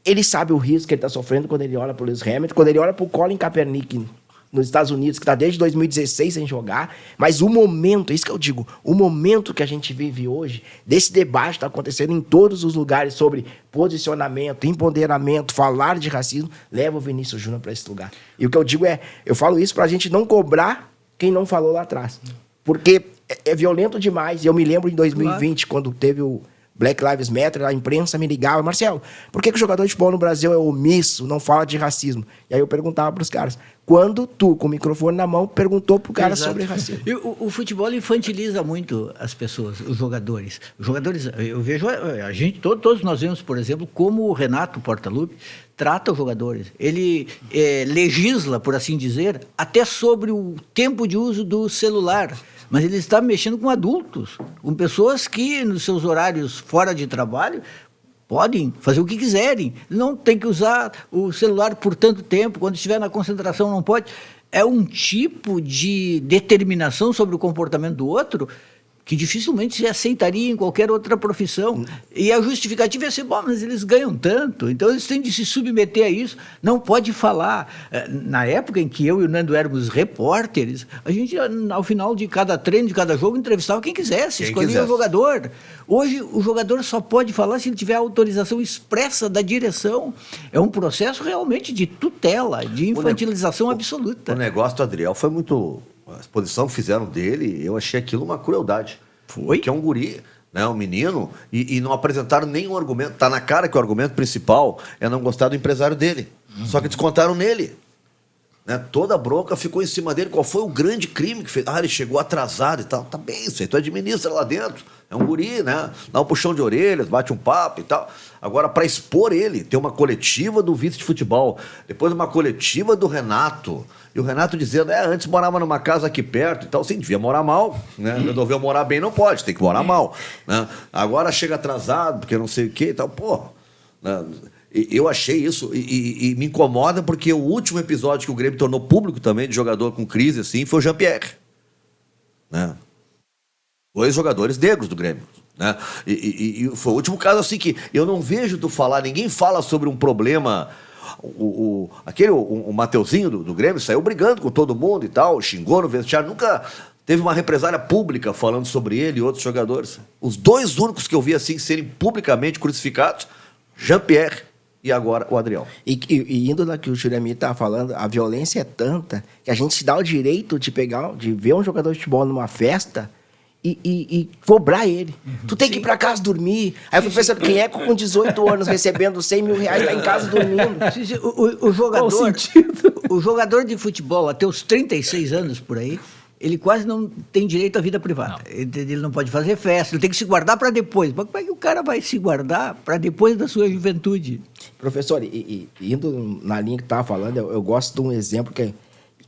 ele sabe o risco que ele está sofrendo quando ele olha para o Lewis Hamilton, quando ele olha para o Colin Kaepernick nos Estados Unidos, que está desde 2016 sem jogar, mas o momento, isso que eu digo, o momento que a gente vive hoje, desse debate está acontecendo em todos os lugares sobre posicionamento, empoderamento, falar de racismo, leva o Vinícius Júnior para esse lugar. E o que eu digo eu falo isso para a gente não cobrar quem não falou lá atrás. Porque é violento demais. E eu me lembro em 2020, quando teve o Black Lives Matter, a imprensa me ligava, Marcelo, por que o jogador de futebol no Brasil é omisso, não fala de racismo? E aí eu perguntava para os caras, quando tu, com o microfone na mão, perguntou pro cara sobre racismo? E o futebol infantiliza muito as pessoas, os jogadores. Os jogadores, eu vejo, a gente, todos nós vemos, por exemplo, como o Renato Portaluppi trata os jogadores. Ele legisla, por assim dizer, até sobre o tempo de uso do celular. Mas ele está mexendo com adultos, com pessoas que, nos seus horários fora de trabalho, podem fazer o que quiserem. Não tem que usar o celular por tanto tempo, quando estiver na concentração não pode. É um tipo de determinação sobre o comportamento do outro que dificilmente se aceitaria em qualquer outra profissão. E a justificativa é assim, bom, mas eles ganham tanto, então eles têm de se submeter a isso. Não pode falar. Na época em que eu e o Nando éramos repórteres, a gente, ao final de cada treino, de cada jogo, entrevistava quem quisesse, escolhia o jogador. Hoje, o jogador só pode falar se ele tiver a autorização expressa da direção. É um processo realmente de tutela, de infantilização absoluta. O negócio do Adriel foi muito... A exposição que fizeram dele, eu achei aquilo uma crueldade. Foi? Que é um guri, né, um menino, e não apresentaram nenhum argumento. Tá na cara que o argumento principal é não gostar do empresário dele. Só que descontaram nele. Né? Toda a bronca ficou em cima dele. Qual foi o grande crime que fez? Ele chegou atrasado e tal. Tá bem, isso aí tu administra lá dentro. É um guri, né? Dá um puxão de orelhas, bate um papo e tal. Agora, para expor ele, tem uma coletiva do vice de futebol, depois uma coletiva do Renato. E o Renato dizendo, antes morava numa casa aqui perto e tal. Sim, devia morar mal, né? Resolveu morar bem, não pode, tem que morar mal, né? Agora chega atrasado, porque não sei o quê e tal. Pô, né? Eu achei isso e me incomoda porque o último episódio que o Grêmio tornou público também de jogador com crise assim foi o Jean-Pierre, né? 2 jogadores negros do Grêmio, né? E foi o último caso assim que eu não vejo tu falar, ninguém fala sobre um problema. O Mateuzinho do Grêmio saiu brigando com todo mundo e tal, xingou no vestiário, nunca teve uma represália pública falando sobre ele e outros jogadores. Os 2 únicos que eu vi assim serem publicamente crucificados, Jean-Pierre e agora o Adriel. E indo na que o Juremir estava falando, a violência é tanta que a gente se dá o direito de ver um jogador de futebol numa festa e cobrar ele. Tu tem que ir pra casa dormir. Aí eu fui pensando, quem é com 18 anos recebendo 100 mil reais tá em casa dormindo? O jogador de futebol até os 36 anos por aí, ele quase não tem direito à vida privada. Ele não pode fazer festa, ele tem que se guardar para depois. Mas como é que o cara vai se guardar para depois da sua juventude? Professor, indo na linha que estava falando, eu gosto de um exemplo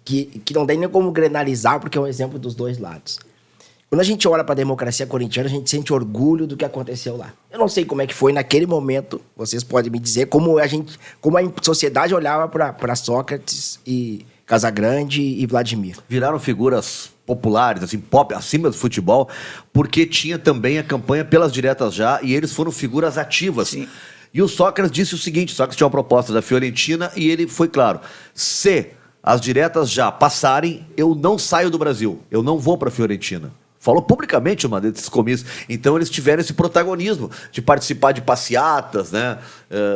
que não tem nem como grenalizar, porque é um exemplo dos 2 lados. Quando a gente olha para a democracia corintiana, a gente sente orgulho do que aconteceu lá. Eu não sei como é que foi naquele momento, vocês podem me dizer como a sociedade olhava para Sócrates e Casagrande e Vladimir. Viraram figuras populares, assim, pop, acima do futebol, porque tinha também a campanha pelas diretas já, e eles foram figuras ativas. Sim. E o Sócrates disse o seguinte, Sócrates tinha uma proposta da Fiorentina, e ele foi claro, se as diretas já passarem, eu não saio do Brasil, eu não vou para a Fiorentina. Falou publicamente uma desses comícios. Então eles tiveram esse protagonismo de participar de passeatas, né?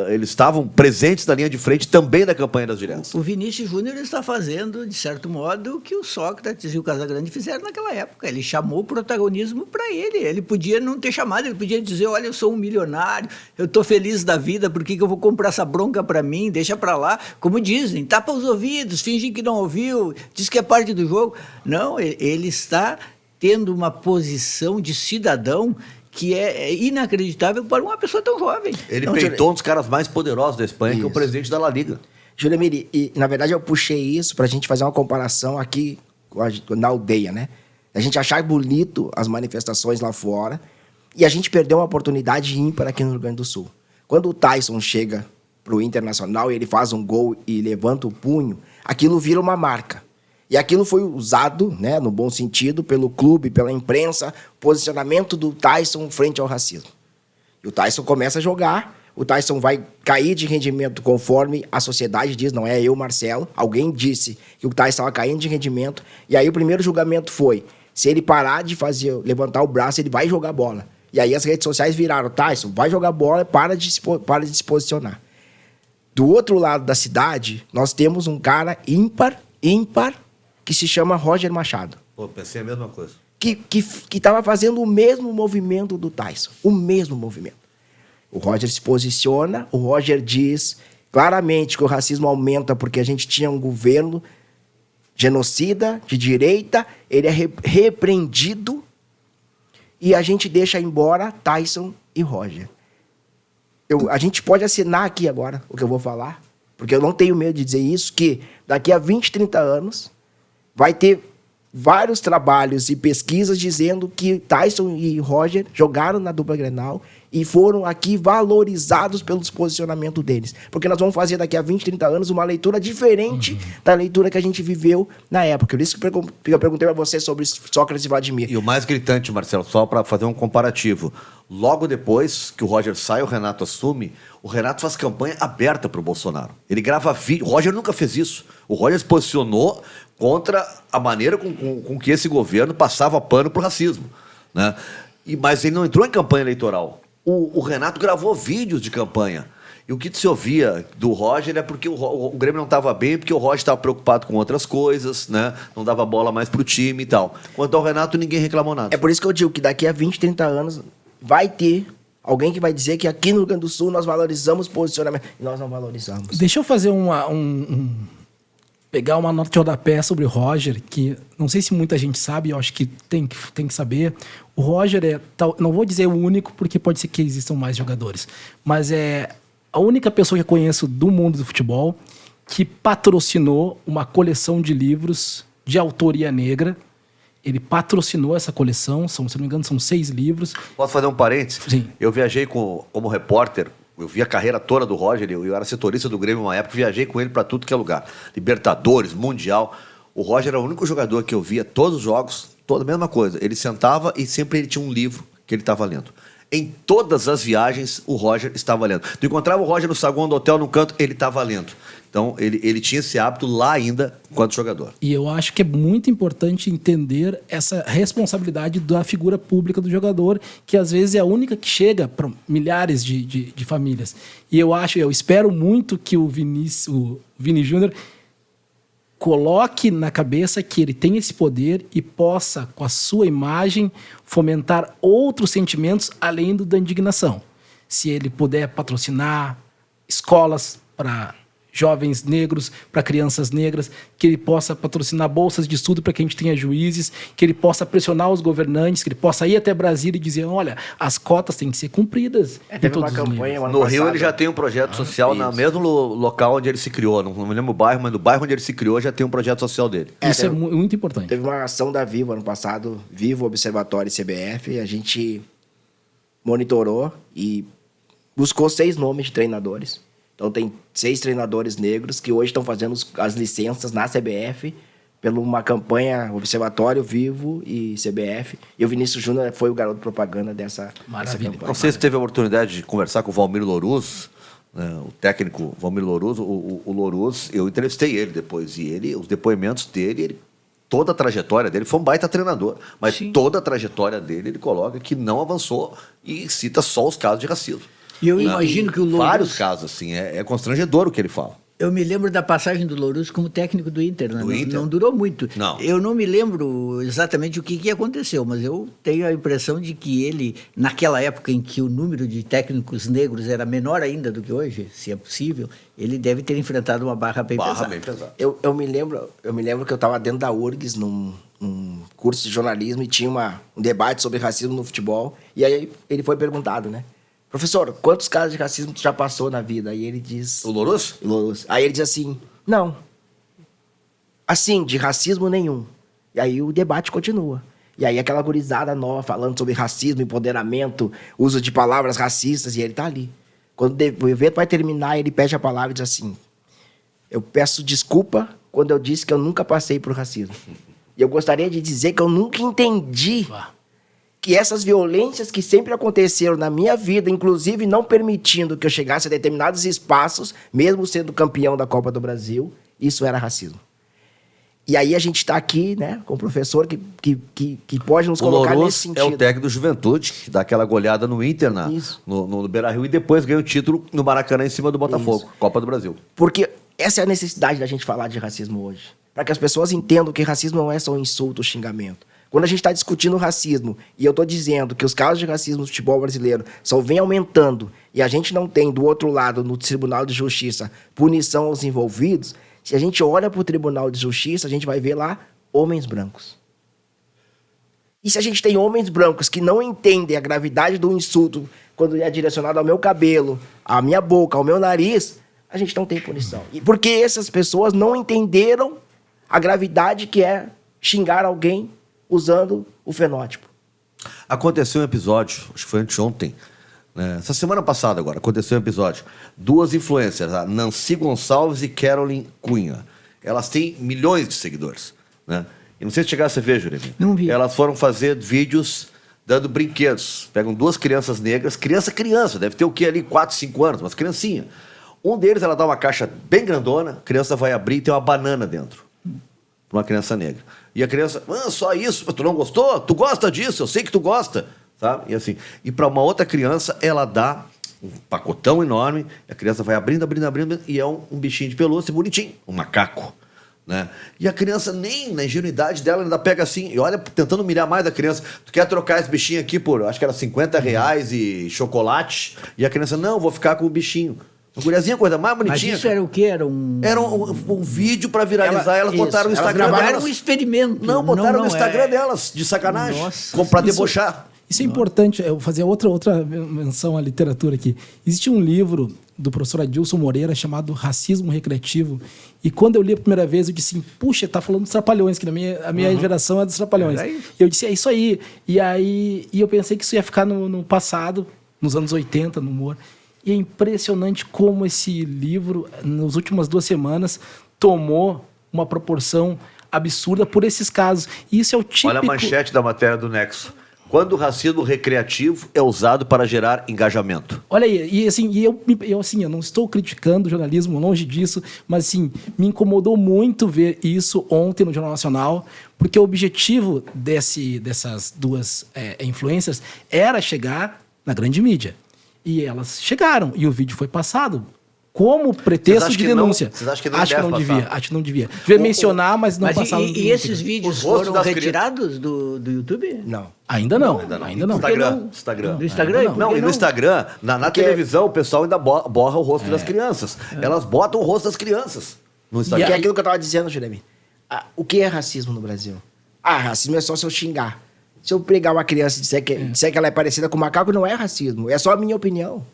Eles estavam presentes na linha de frente também da campanha das diretas. O Vinícius Júnior está fazendo, de certo modo, o que o Sócrates e o Casagrande fizeram naquela época. Ele chamou o protagonismo para ele. Ele podia não ter chamado, ele podia dizer, olha, eu sou um milionário, eu estou feliz da vida, por que eu vou comprar essa bronca para mim? Deixa para lá. Como dizem, tapa os ouvidos, fingem que não ouviu, diz que é parte do jogo. Não, ele está tendo uma posição de cidadão que é inacreditável para uma pessoa tão jovem. Ele peitou um dos caras mais poderosos da Espanha, que é o presidente da La Liga. Juremir, e na verdade eu puxei isso para a gente fazer uma comparação aqui na aldeia, né? A gente achar bonito as manifestações lá fora e a gente perdeu uma oportunidade ímpar aqui no Rio Grande do Sul. Quando o Tyson chega para o Internacional e ele faz um gol e levanta o punho, aquilo vira uma marca. E aquilo foi usado, né, no bom sentido, pelo clube, pela imprensa, posicionamento do Tyson frente ao racismo. E o Tyson começa a jogar, o Tyson vai cair de rendimento conforme a sociedade diz, não é eu, Marcelo. Alguém disse que o Tyson estava caindo de rendimento. E aí o primeiro julgamento foi, se ele parar de levantar o braço, ele vai jogar bola. E aí as redes sociais viraram, Tyson, vai jogar bola, para de se posicionar. Do outro lado da cidade, nós temos um cara ímpar, que se chama Roger Machado. Pô, pensei a mesma coisa. Que estava fazendo o mesmo movimento do Tyson. O mesmo movimento. O Roger se posiciona, o Roger diz claramente que o racismo aumenta porque a gente tinha um governo genocida, de direita, ele é repreendido e a gente deixa embora Tyson e Roger. A gente pode assinar aqui agora o que eu vou falar, porque eu não tenho medo de dizer isso, que daqui a 20, 30 anos vai ter vários trabalhos e pesquisas dizendo que Tyson e Roger jogaram na dupla Grenal e foram aqui valorizados pelos posicionamentos deles. Porque nós vamos fazer daqui a 20, 30 anos uma leitura diferente da leitura que a gente viveu na época. Por isso que eu perguntei a você sobre Sócrates e Vladimir. E o mais gritante, Marcelo, só para fazer um comparativo. Logo depois que o Roger sai, o Renato assume, o Renato faz campanha aberta para o Bolsonaro. Ele grava vídeo. O Roger nunca fez isso. O Roger se posicionou contra a maneira com que esse governo passava pano para o racismo, né? Mas ele não entrou em campanha eleitoral. O Renato gravou vídeos de campanha. E o que se ouvia do Roger é porque o Grêmio não estava bem, porque o Roger estava preocupado com outras coisas, né? Não dava bola mais pro time e tal. Quanto ao Renato, ninguém reclamou nada. É por isso que eu digo que daqui a 20, 30 anos vai ter alguém que vai dizer que aqui no Rio Grande do Sul nós valorizamos posicionamento. E nós não valorizamos. Deixa eu fazer pegar uma nota de rodapé sobre o Roger, que não sei se muita gente sabe, eu acho que tem que saber. O Roger não vou dizer o único, porque pode ser que existam mais jogadores, mas é a única pessoa que eu conheço do mundo do futebol que patrocinou uma coleção de livros de autoria negra. Ele patrocinou essa coleção, se não me engano, são 6 livros. Posso fazer um parênteses? Sim. Eu viajei como repórter, eu vi a carreira toda do Roger, eu era setorista do Grêmio uma época, viajei com ele para tudo que é lugar. Libertadores, Mundial. O Roger era o único jogador que eu via todos os jogos, toda a mesma coisa. Ele sentava e sempre ele tinha um livro que ele estava lendo. Em todas as viagens, o Roger estava lendo. Tu encontrava o Roger no saguão do hotel, no canto, ele estava lendo. Então, ele tinha esse hábito lá ainda, enquanto jogador. E eu acho que é muito importante entender essa responsabilidade da figura pública do jogador, que às vezes é a única que chega para milhares de famílias. E eu espero muito que o Vini Júnior coloque na cabeça que ele tem esse poder e possa, com a sua imagem, fomentar outros sentimentos além do da indignação. Se ele puder patrocinar escolas para jovens negros, para crianças negras, que ele possa patrocinar bolsas de estudo para que a gente tenha juízes, que ele possa pressionar os governantes, que ele possa ir até Brasília e dizer, olha, as cotas têm que ser cumpridas. Teve uma campanha no Rio ele já tem um projeto social no mesmo local onde ele se criou, não me lembro o bairro, mas no bairro onde ele se criou já tem um projeto social dele. Isso é muito importante. Teve uma ação da Vivo ano passado, Vivo, Observatório e CBF, a gente monitorou e buscou 6 nomes de treinadores. Então tem 6 treinadores negros que hoje estão fazendo as licenças na CBF por uma campanha Observatório, Vivo e CBF. E o Vinícius Júnior foi o garoto propaganda dessa campanha. Não sei se teve a oportunidade de conversar com o Valmir Louruz, né, o técnico Valmir Louruz. O Louruz, eu entrevistei ele depois, e os depoimentos dele, toda a trajetória dele, foi um baita treinador, mas Sim. toda a trajetória dele, ele coloca que não avançou e cita só os casos de racismo. E eu imagino que o Louruz... Vários casos, assim, é constrangedor o que ele fala. Eu me lembro da passagem do Louruz como técnico do Inter, né? Não durou muito. Não. Eu não me lembro exatamente o que aconteceu, mas eu tenho a impressão de que ele, naquela época em que o número de técnicos negros era menor ainda do que hoje, se é possível, ele deve ter enfrentado uma barra bem pesada. Eu me lembro que eu estava dentro da URGS num curso de jornalismo e tinha um debate sobre racismo no futebol, e aí ele foi perguntado, né? Professor, quantos casos de racismo tu já passou na vida? Aí ele diz... O Louruz? Louruz. Aí ele diz assim, não. Assim, de racismo nenhum. E aí o debate continua. E aí aquela gurizada nova falando sobre racismo, empoderamento, uso de palavras racistas, e ele tá ali. Quando o evento vai terminar, ele pede a palavra e diz assim, eu peço desculpa quando eu disse que eu nunca passei por racismo. E eu gostaria de dizer que eu nunca entendi... que essas violências que sempre aconteceram na minha vida, inclusive não permitindo que eu chegasse a determinados espaços, mesmo sendo campeão da Copa do Brasil, isso era racismo. E aí a gente está aqui, né, com um professor que pode nos colocar nesse sentido. O Louruz é o técnico do Juventude, que dá aquela goleada no Inter, no Beira-Rio, e depois ganha o título no Maracanã em cima do Botafogo, isso. Copa do Brasil. Porque essa é a necessidade da gente falar de racismo hoje. Para que as pessoas entendam que racismo não é só um insulto ou xingamento. Quando a gente está discutindo racismo, e eu estou dizendo que os casos de racismo no futebol brasileiro só vem aumentando, e a gente não tem, do outro lado, no Tribunal de Justiça, punição aos envolvidos, se a gente olha para o Tribunal de Justiça, a gente vai ver lá homens brancos. E se a gente tem homens brancos que não entendem a gravidade do insulto quando é direcionado ao meu cabelo, à minha boca, ao meu nariz, a gente não tem punição. E porque essas pessoas não entenderam a gravidade que é xingar alguém usando o fenótipo. Aconteceu um episódio, acho que foi anteontem, né? Essa semana passada agora, aconteceu um episódio. 2 influencers, a Nancy Gonçalves e Caroline Cunha. Elas têm milhões de seguidores, né? E não sei se chegasse a ver, Juremi. Não vi. Elas foram fazer vídeos dando brinquedos. Pegam 2 crianças negras, criança, deve ter o quê ali, 4, 5 anos, mas criancinha. Um deles, ela dá uma caixa bem grandona, a criança vai abrir e tem uma banana dentro. Para uma criança negra. E a criança, só isso, tu não gostou? Tu gosta disso, eu sei que tu gosta. Sabe? E assim, e para uma outra criança, ela dá um pacotão enorme, a criança vai abrindo, e é um bichinho de pelúcia bonitinho, um macaco. Né? E a criança, nem na ingenuidade dela, ainda pega assim, e olha, tentando humilhar mais da criança. Tu quer trocar esse bichinho aqui por, acho que era R$50 e chocolate? E a criança, não, vou ficar com o bichinho. Uma guriazinha, coisa mais Mas bonitinha. isso era o quê? Era um... Era um vídeo pra viralizar, elas Isso, botaram no elas Instagram gravaram delas. um experimento. Não, botaram no Instagram é. delas, de sacanagem. Nossa. Como pra Isso- debochar. Isso é importante, eu vou fazer outra menção à literatura aqui. Existe um livro do professor Adilson Moreira chamado Racismo Recreativo, e quando eu li a primeira vez, eu disse assim, puxa, tá falando dos Trapalhões, que a minha geração é dos Trapalhões. Era isso. Eu disse, é isso aí. E eu pensei que isso ia ficar no passado, nos anos 80, no humor. E é impressionante como esse livro, nas últimas 2 semanas, tomou uma proporção absurda por esses casos. E isso é o típico... Olha a manchete da matéria do Nexo. Quando o racismo recreativo é usado para gerar engajamento. Olha aí, e assim, eu não estou criticando o jornalismo, longe disso, mas assim, me incomodou muito ver isso ontem no Jornal Nacional, porque o objetivo dessas duas influências era chegar na grande mídia. E elas chegaram, e o vídeo foi passado como pretexto de denúncia. Vocês acham que não Acho que deve não passar? devia, acho que não devia. Devia mencionar, mas não Mas passar. e esses vídeos Os rostos foram das retirados do YouTube? Não. Ainda não. Instagram. Do Instagram? Não, Por Não, que e no Instagram, na Porque- televisão, o pessoal ainda borra o rosto das crianças. Elas botam o rosto das crianças no Que Instagram. é aquilo que eu tava dizendo, Jeremy. O que é racismo no Brasil? Racismo é só se eu xingar. Se eu pegar uma criança e disser que ela é parecida com um macaco, não é racismo. É só a minha opinião.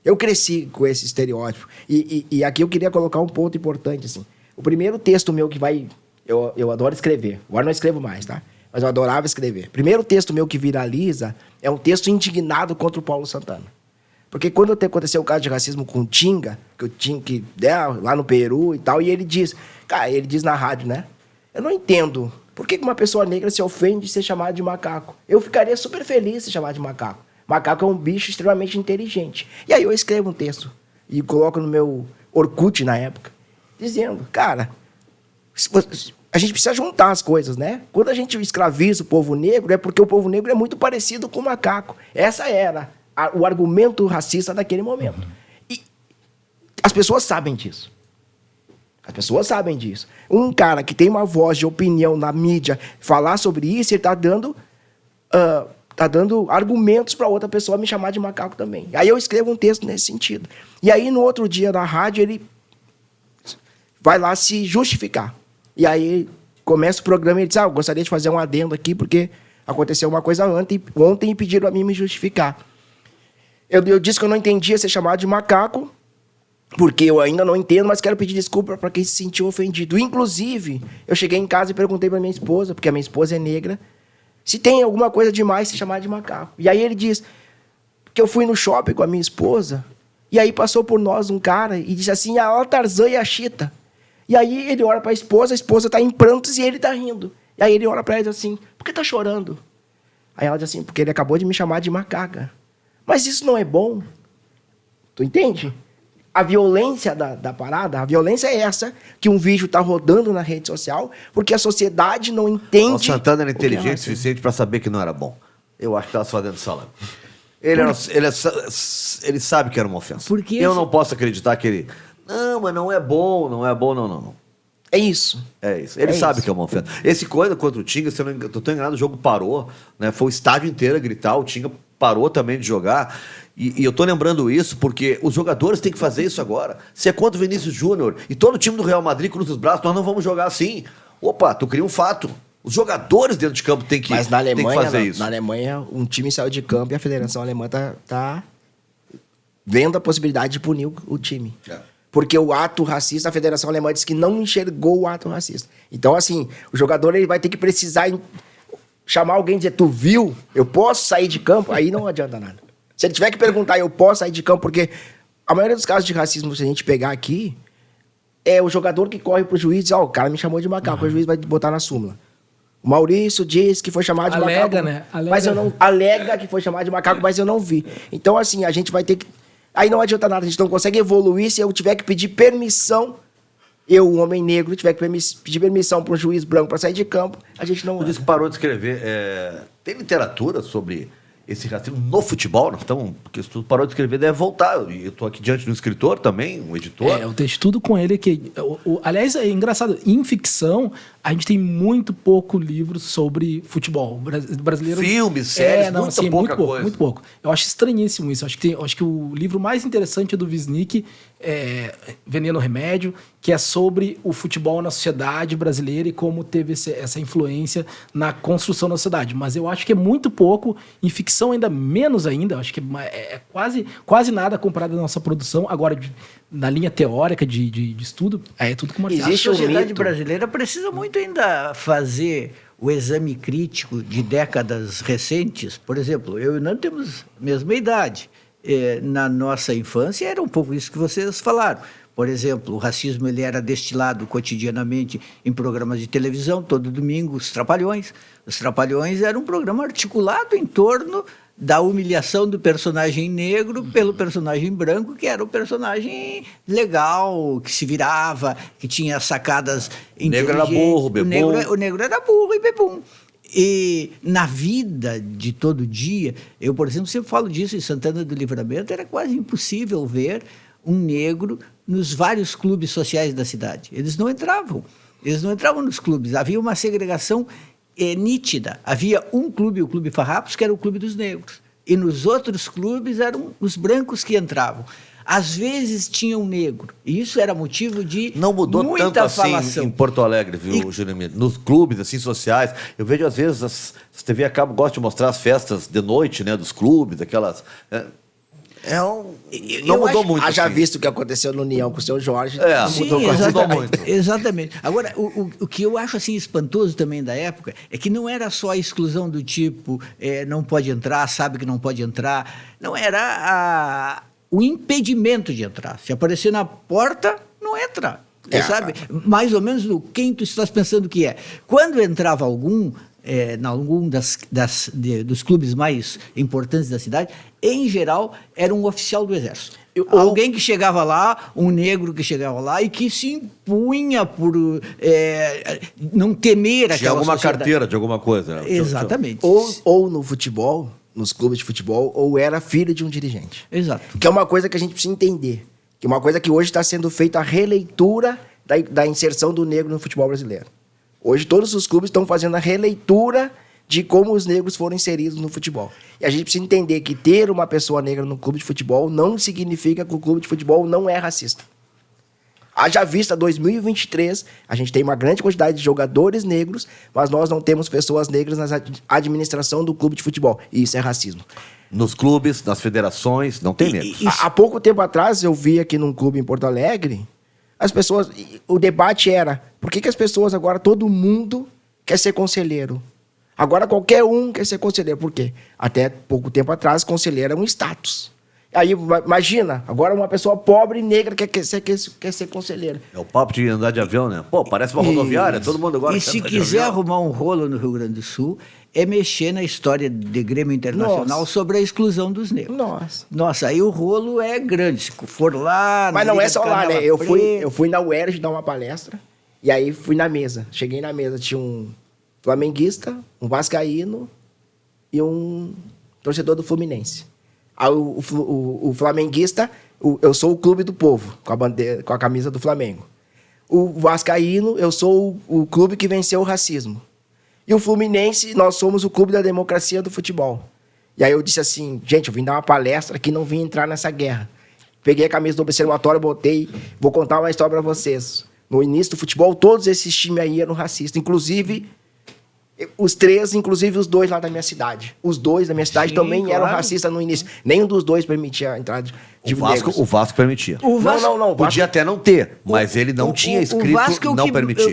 Eu cresci com esse estereótipo. E aqui eu queria colocar um ponto importante, assim. O primeiro texto meu que vai... Eu adoro escrever. Agora não escrevo mais, tá? Mas eu adorava escrever. O primeiro texto meu que viraliza é um texto indignado contra o Paulo Santana. Porque quando aconteceu o caso de racismo com o Tinga, que o Tinga, lá no Peru e tal, e ele diz... Cara, ele diz na rádio, né? Eu não entendo por que uma pessoa negra se ofende de ser chamada de macaco. Eu ficaria super feliz de ser chamado de macaco. Macaco é um bicho extremamente inteligente. E aí eu escrevo um texto e coloco no meu Orkut na época, dizendo, cara, a gente precisa juntar as coisas, né? Quando a gente escraviza o povo negro, é porque o povo negro é muito parecido com o macaco. Essa era o argumento racista daquele momento. E as pessoas sabem disso. As pessoas sabem disso. Um cara que tem uma voz de opinião na mídia falar sobre isso, ele está dando... tá dando argumentos para outra pessoa me chamar de macaco também. Aí eu escrevo um texto nesse sentido. E aí, no outro dia, na rádio, ele vai lá se justificar. E aí, começa o programa e ele diz, eu gostaria de fazer um adendo aqui, porque aconteceu uma coisa ontem e pediram a mim me justificar. Eu disse que eu não entendia ser chamado de macaco, porque eu ainda não entendo, mas quero pedir desculpa para quem se sentiu ofendido. Inclusive, eu cheguei em casa e perguntei para minha esposa, porque a minha esposa é negra, se tem alguma coisa demais se chamar de macaco. E aí ele diz que eu fui no shopping com a minha esposa, e aí passou por nós um cara e disse assim, olha o Tarzan e a Chita. E aí ele olha para a esposa está em prantos e ele está rindo. E aí ele olha para ela e diz assim, por que tá chorando? Aí ela diz assim, porque ele acabou de me chamar de macaca. Mas isso não é bom. Tu entende? A violência da parada, a violência é essa, que um vídeo está rodando na rede social, porque a sociedade não entende... O Santana era o que é inteligente o racismo. suficiente para saber que não era bom. Eu acho que estava fazendo salame. Ele sabe que era uma ofensa. Porque eu esse- não posso acreditar que ele... Não, mas não é bom, não. É isso. É isso. Ele sabe que é uma ofensa. Esse coisa contra o Tinga, se eu não estou enganado, o jogo parou, né? Foi o estádio inteiro a gritar, o Tinga parou também de jogar. E eu tô lembrando isso porque os jogadores têm que fazer isso agora. Se é contra o Vinícius Júnior e todo o time do Real Madrid cruza os braços, nós não vamos jogar assim. Opa, tu cria um fato. Os jogadores dentro de campo têm que, Mas na têm que Alemanha, fazer isso. na Alemanha, um time saiu de campo e a Federação Alemã tá vendo a possibilidade de punir o time. É. Porque o ato racista, a Federação Alemã disse que não enxergou o ato racista. Então, assim, o jogador ele vai ter que precisar chamar alguém e dizer, tu viu? Eu posso sair de campo? Aí não adianta nada. Se ele tiver que perguntar, eu posso sair de campo? Porque a maioria dos casos de racismo, se a gente pegar aqui, é o jogador que corre pro juiz e diz, o cara me chamou de macaco, o juiz vai botar na súmula. O Maurício diz que foi chamado de Alega, macaco. né? Mas eu não... Alega que foi chamado de macaco, mas eu não vi. Então, assim, a gente vai ter que... Aí não adianta nada, a gente não consegue evoluir se eu tiver que pedir permissão, eu, um homem negro, tiver que pedir permissão para um juiz branco para sair de campo, a gente não... Tu disse que parou de escrever. Tem literatura sobre esse racismo no futebol? Porque se tu parou de escrever, deve voltar. E eu estou aqui diante de um escritor também, um editor. Eu tenho estudo com ele que... aliás, é engraçado, em ficção, a gente tem muito pouco livro sobre futebol. O brasileiro... Filmes, séries, pouca coisa. Muito pouco. Eu acho estranhíssimo isso. Eu acho que o livro mais interessante é do Wisnik, Veneno Remédio, que é sobre o futebol na sociedade brasileira e como teve essa influência na construção da sociedade. Mas eu acho que é muito pouco, em ficção ainda menos ainda. Eu acho que é quase nada comparado à nossa produção. Agora, na linha teórica de estudo, é tudo com Marcial. A sociedade brasileira precisa muito ainda fazer o exame crítico de décadas recentes. Por exemplo, eu e o Nando temos a mesma idade. Na nossa infância era um pouco isso que vocês falaram. Por exemplo, o racismo ele era destilado cotidianamente em programas de televisão, todo domingo, Os Trapalhões. Os Trapalhões era um programa articulado em torno da humilhação do personagem negro pelo personagem branco, que era o personagem legal, que se virava, que tinha sacadas inteligentes. O negro era burro, bebum. O negro era burro e bebum. E na vida de todo dia, eu, por exemplo, sempre falo disso, em Santana do Livramento, era quase impossível ver um negro nos vários clubes sociais da cidade. Eles não entravam nos clubes, havia uma segregação nítida. Havia um clube, o Clube Farrapos, que era o clube dos negros, e nos outros clubes eram os brancos que entravam. Às vezes tinha um negro, e isso era motivo de não mudou muita tanto assim falação. em Porto Alegre, viu, Juremir? Nos clubes assim sociais, eu vejo às vezes as TV a cabo gosta de mostrar as festas de noite, né, dos clubes, aquelas não mudou muito. Haja assim. visto o que aconteceu no União com o seu Jorge. Não Sim, mudou muito. Exatamente. Agora, o que eu acho assim espantoso também da época é que não era só a exclusão do tipo não pode entrar, sabe que não pode entrar. Não, era o impedimento de entrar. Se aparecer na porta, não entra. Sabe? Mais ou menos o quem tu estás pensando que é. Quando entrava algum dos clubes mais importantes da cidade, em geral, era um oficial do Exército. Alguém que chegava lá, um negro que chegava lá e que se impunha por não temer aquela Tinha alguma sociedade. carteira de alguma coisa. Né? Exatamente. Ou no futebol, nos clubes de futebol, ou era filho de um dirigente. Exato. Que é uma coisa que a gente precisa entender. Que é uma coisa que hoje está sendo feita a releitura da inserção do negro no futebol brasileiro. Hoje todos os clubes estão fazendo a releitura de como os negros foram inseridos no futebol. E a gente precisa entender que ter uma pessoa negra no clube de futebol não significa que o clube de futebol não é racista. Haja vista 2023, a gente tem uma grande quantidade de jogadores negros, mas nós não temos pessoas negras na administração do clube de futebol. E isso é racismo. Nos clubes, nas federações, não tem negros. Há pouco tempo atrás, eu vi aqui num clube em Porto Alegre, o debate era, por que as pessoas agora, todo mundo quer ser conselheiro? Agora qualquer um quer ser conselheiro. Por quê? Até pouco tempo atrás, conselheiro era um status. Aí, imagina, agora uma pessoa pobre e negra quer ser conselheiro. É o papo de andar de avião, né? Pô, parece uma rodoviária, todo mundo agora... E se quiser arrumar um rolo no Rio Grande do Sul, é mexer na história de Grêmio Internacional sobre a exclusão dos negros. Nossa, aí o rolo é grande. Se for lá... Mas não é só lá, né? Eu fui na UERJ dar uma palestra, e aí fui na mesa. Cheguei na mesa, tinha um flamenguista, um vascaíno e um torcedor do Fluminense. Aí o flamenguista, eu sou o clube do povo, com a camisa do Flamengo. O vascaíno, eu sou o clube que venceu o racismo. E o Fluminense, nós somos o clube da democracia do futebol. E aí eu disse assim, gente, eu vim dar uma palestra aqui, não vim entrar nessa guerra. Peguei a camisa do Observatório, botei, vou contar uma história para vocês. No início do futebol, todos esses times aí eram racistas, inclusive... Os três, inclusive os dois lá da minha cidade. Os dois da minha cidade também eram racistas no início. Nenhum dos dois permitia a entrada de negros. O Vasco permitia. Não. Podia até não ter, mas ele não tinha escrito, não permitia.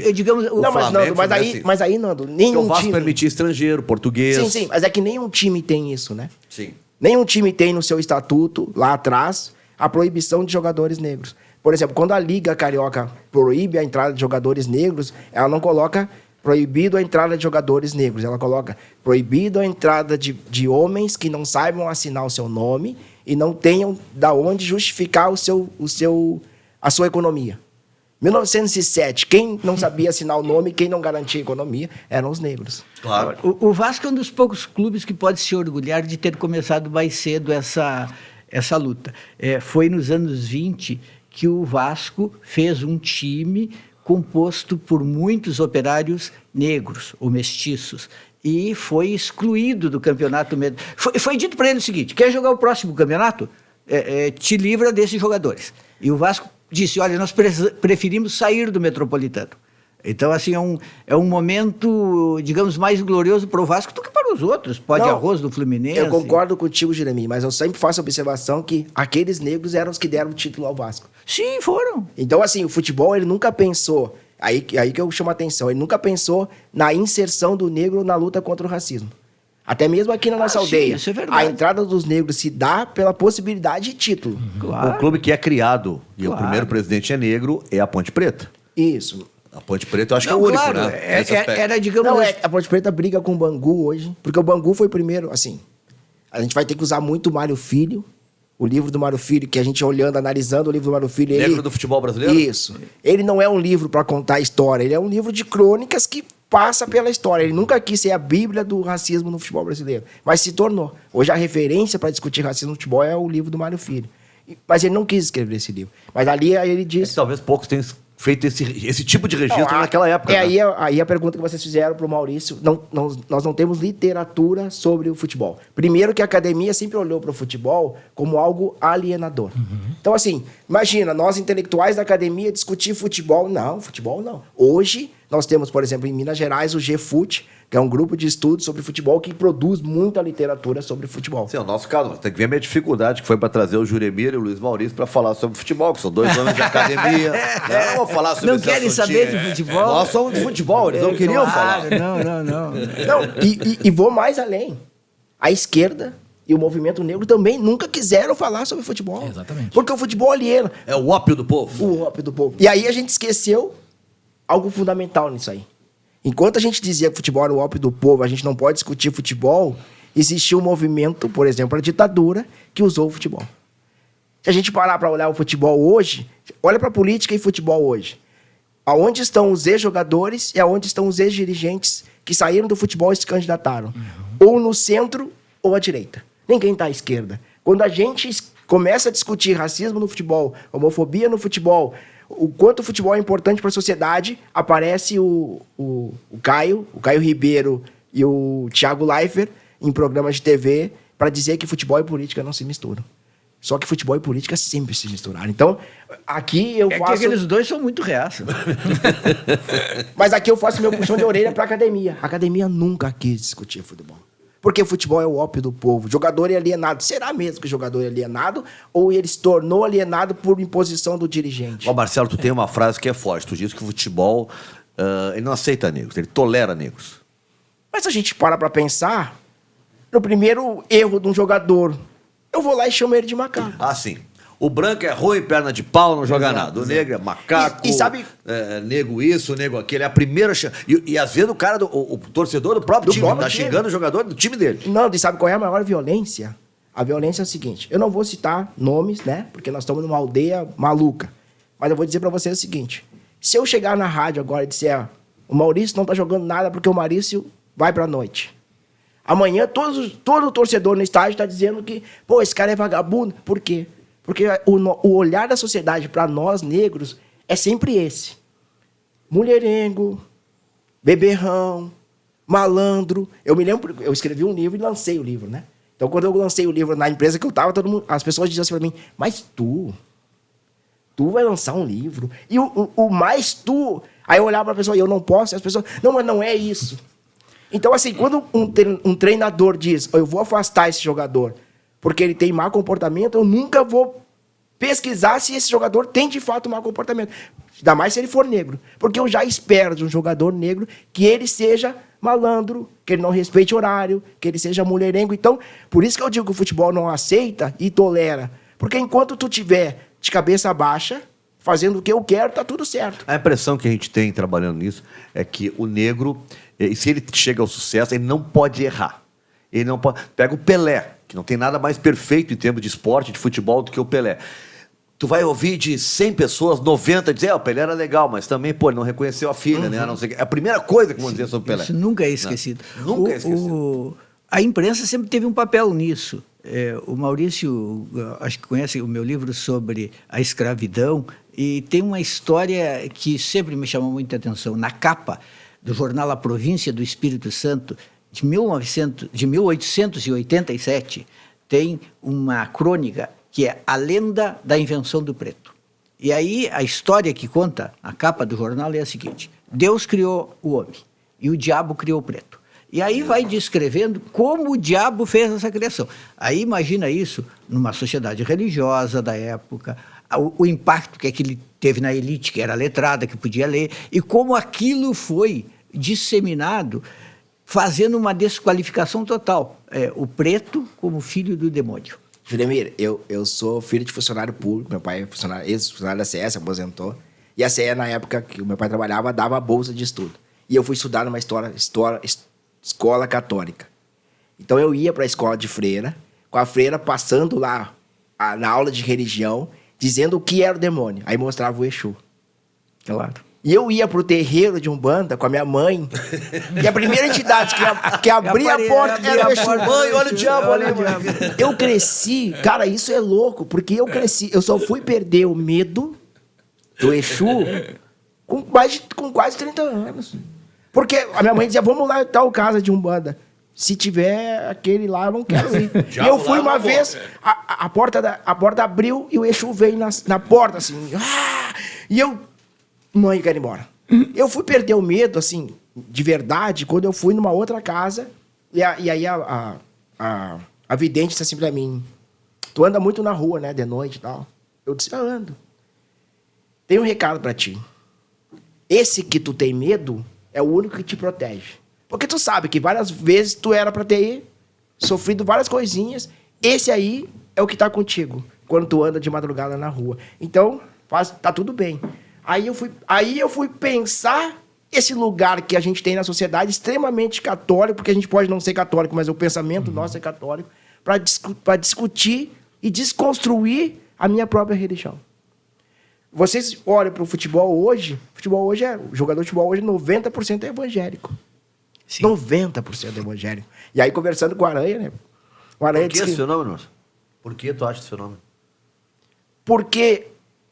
Mas aí, Nando, nenhum time... Porque o Vasco permitia estrangeiro, português... Sim, mas é que nenhum time tem isso, né? Sim. Nenhum time tem no seu estatuto, lá atrás, a proibição de jogadores negros. Por exemplo, quando a Liga Carioca proíbe a entrada de jogadores negros, ela não coloca... proibido a entrada de jogadores negros. Ela coloca proibido a entrada de homens que não saibam assinar o seu nome e não tenham da onde justificar a sua economia. 1907, quem não sabia assinar o nome, quem não garantia a economia, eram os negros. Claro. O Vasco é um dos poucos clubes que pode se orgulhar de ter começado mais cedo essa luta. Foi nos anos 20 que o Vasco fez um time composto por muitos operários negros ou mestiços e foi excluído do campeonato. Foi dito para ele o seguinte: quer jogar o próximo campeonato? Te livra desses jogadores. E o Vasco disse: olha, nós preferimos sair do Metropolitano. Então, assim, é um momento, digamos, mais glorioso para o Vasco do que para os outros. Pode arroz do Fluminense. Eu concordo contigo, Jeremy, mas eu sempre faço a observação que aqueles negros eram os que deram o título ao Vasco. Sim, foram. Então, assim, o futebol, ele nunca pensou... Aí que eu chamo a atenção. Ele nunca pensou na inserção do negro na luta contra o racismo. Até mesmo aqui na nossa aldeia. Sim, isso é verdade. A entrada dos negros se dá pela possibilidade de título. Claro. O clube que é criado, e o primeiro presidente é negro, é a Ponte Preta. Isso. A Ponte Preta eu acho que é o único, claro, né? Nesse aspecto. era, digamos... Não, a Ponte Preta briga com o Bangu hoje, porque o Bangu foi primeiro, assim, a gente vai ter que usar muito o Mário Filho, o livro do Mário Filho, que a gente olhando, analisando o livro do Mário Filho... Negro do futebol brasileiro? Isso. Ele não é um livro para contar a história, ele é um livro de crônicas que passa pela história. Ele nunca quis ser a bíblia do racismo no futebol brasileiro, mas se tornou. Hoje a referência para discutir racismo no futebol é o livro do Mário Filho. Mas ele não quis escrever esse livro. Mas ali ele diz... Talvez poucos tenham feito esse tipo de registro naquela época. Né? Aí a pergunta que vocês fizeram para o Maurício, nós não temos literatura sobre o futebol. Primeiro que a academia sempre olhou para o futebol como algo alienador. Então, assim, imagina, nós intelectuais da academia discutir futebol. Não, futebol não. Hoje, nós temos, por exemplo, em Minas Gerais, o GFUT, que é um grupo de estudos sobre futebol que produz muita literatura sobre futebol. Sim, é o nosso caso. Tem que ver a minha dificuldade, que foi para trazer o Juremir e o Luiz Maurício para falar sobre futebol, que são 2 anos de academia. Não vou falar sobre Não querem saber de futebol? Nós somos de futebol, eles não queriam falar. Não. E vou mais além. A esquerda e o movimento negro também nunca quiseram falar sobre futebol. Exatamente. Porque o futebol aliena. É o ópio do povo. O ópio do povo. E aí a gente esqueceu algo fundamental nisso aí. Enquanto a gente dizia que futebol era o ópio do povo, a gente não pode discutir futebol, existiu um movimento, por exemplo, a ditadura, que usou o futebol. Se a gente parar para olhar o futebol hoje, olha para a política e futebol hoje. Aonde estão os ex-jogadores e aonde estão os ex-dirigentes que saíram do futebol e se candidataram? Ou no centro ou à direita. Ninguém está à esquerda. Quando a gente começa a discutir racismo no futebol, homofobia no futebol, o quanto o futebol é importante para a sociedade, aparece o Caio Ribeiro e o Thiago Leifert em programas de TV para dizer que futebol e política não se misturam. Só que futebol e política sempre se misturaram. Então, aqui eu faço... que aqueles dois são muito reaços. Mas aqui eu faço meu puxão de orelha para a academia. A academia nunca quis discutir futebol. Porque futebol é o ópio do povo. Jogador é alienado. Será mesmo que o jogador é alienado? Ou ele se tornou alienado por imposição do dirigente? Ó, Marcelo, tu tem uma frase que é forte. Tu diz que o futebol, ele não aceita negros, ele tolera negros. Mas se a gente para pensar, no primeiro erro de um jogador, eu vou lá e chamo ele de macaco. Ah, sim. O branco é ruim, perna de pau, não joga nada. O negro é macaco, E sabe... nego isso, nego aquilo. É a primeira... E às vezes o cara, o torcedor do próprio time, tá xingando o jogador do time dele. Não, e sabe qual é a maior violência? A violência é o seguinte, eu não vou citar nomes, né? Porque nós estamos numa aldeia maluca. Mas eu vou dizer pra vocês o seguinte, se eu chegar na rádio agora e disser, o Maurício não tá jogando nada porque o Maurício vai pra noite. Amanhã todo torcedor no estádio tá dizendo que, pô, esse cara é vagabundo. Por quê? Porque o olhar da sociedade para nós, negros, é sempre esse. Mulherengo, beberrão, malandro. Eu me lembro, eu escrevi um livro e lancei o livro, né? Então, quando eu lancei o livro na empresa que eu estava, as pessoas diziam assim para mim, mas tu vai lançar um livro? E o mais tu... Aí eu olhava para a pessoa e eu não posso, e as pessoas, não, mas não é isso. Então, assim, quando um treinador diz, eu vou afastar esse jogador porque ele tem mau comportamento, eu nunca vou pesquisar se esse jogador tem de fato mau comportamento. Ainda mais se ele for negro. Porque eu já espero de um jogador negro que ele seja malandro, que ele não respeite horário, que ele seja mulherengo. Então, por isso que eu digo que o futebol não aceita e tolera. Porque enquanto tu tiver de cabeça baixa, fazendo o que eu quero, tá tudo certo. A impressão que a gente tem trabalhando nisso é que o negro, se ele chega ao sucesso, ele não pode errar. Ele não pode... Pega o Pelé, que não tem nada mais perfeito em termos de esporte, de futebol, do que o Pelé. Tu vai ouvir de 100 pessoas, 90 dizer, o Pelé era legal, mas também, pô, ele não reconheceu a filha, né? Não sei, é a primeira coisa que vão dizer sobre o Pelé. Isso nunca é esquecido. Nunca é esquecido. A imprensa sempre teve um papel nisso. O Maurício, acho que conhece o meu livro sobre a escravidão, E tem uma história que sempre me chamou muita atenção. Na capa do jornal A Província do Espírito Santo, de 1887, tem uma crônica que é A Lenda da Invenção do Preto. E aí a história que conta a capa do jornal é a seguinte: Deus criou o homem e o diabo criou o preto. E aí vai descrevendo como o diabo fez essa criação. Aí imagina isso numa sociedade religiosa da época, o impacto que aquilo teve na elite, que era letrada, que podia ler, e como aquilo foi disseminado, fazendo uma desqualificação total. O preto como filho do demônio. Juremir, eu sou filho de funcionário público, meu pai é ex-funcionário da CE, se aposentou. E a CE, na época que o meu pai trabalhava, dava bolsa de estudo. E eu fui estudar numa escola católica. Então eu ia para a escola de freira, com a freira passando lá na aula de religião, dizendo o que era o demônio. Aí mostrava o Exu. Claro. E eu ia pro terreiro de Umbanda com a minha mãe. E a primeira entidade que abria a porta era o Exu. Mãe, olha o diabo ali, mano. Eu cresci, cara, isso é louco, porque eu cresci, eu só fui perder o medo do Exu com quase 30 anos. Porque a minha mãe dizia, vamos lá em tal casa de Umbanda. Se tiver aquele lá, eu não quero ir. E eu fui uma vez, a porta abriu e o Exu veio na porta, assim. E eu... Mãe, eu quero ir embora. Eu fui perder o medo, assim, de verdade, quando eu fui numa outra casa. E aí a vidente disse assim pra mim: tu anda muito na rua, né, de noite e tal. Eu disse: eu ando. Tem um recado pra ti. Esse que tu tem medo é o único que te protege. Porque tu sabe que várias vezes tu era pra ter sofrido várias coisinhas. Esse aí é o que tá contigo quando tu anda de madrugada na rua. Então, tá tudo bem. Aí eu fui pensar esse lugar que a gente tem na sociedade extremamente católico, porque a gente pode não ser católico, mas o pensamento nosso é católico, para discutir e desconstruir a minha própria religião. Vocês olham para o futebol hoje, o jogador de futebol hoje, 90% é evangélico. Sim. 90% é evangélico. E aí, conversando com o Aranha, né? O Aranha Por que esse fenômeno, moço? Por que tu acha esse fenômeno? Porque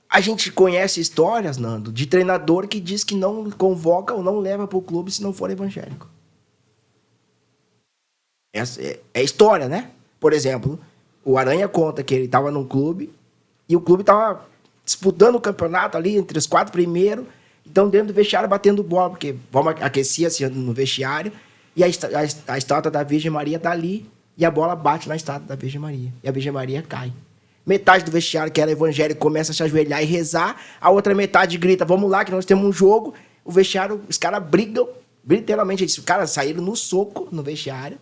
a gente conhece histórias, Nando, de treinador que diz que não convoca ou não leva para o clube se não for evangélico. Essa é história, né? Por exemplo, o Aranha conta que ele estava num clube e o clube estava disputando o campeonato ali entre os 4 primeiros, então dentro do vestiário batendo bola, porque vamos aquecer assim no vestiário, e a estátua da Virgem Maria está ali e a bola bate na estátua da Virgem Maria. E a Virgem Maria cai. Metade do vestiário, que era evangélico, começa a se ajoelhar e rezar. A outra metade grita, vamos lá, que nós temos um jogo. O vestiário, os caras brigam, literalmente. Os caras saíram no soco no vestiário.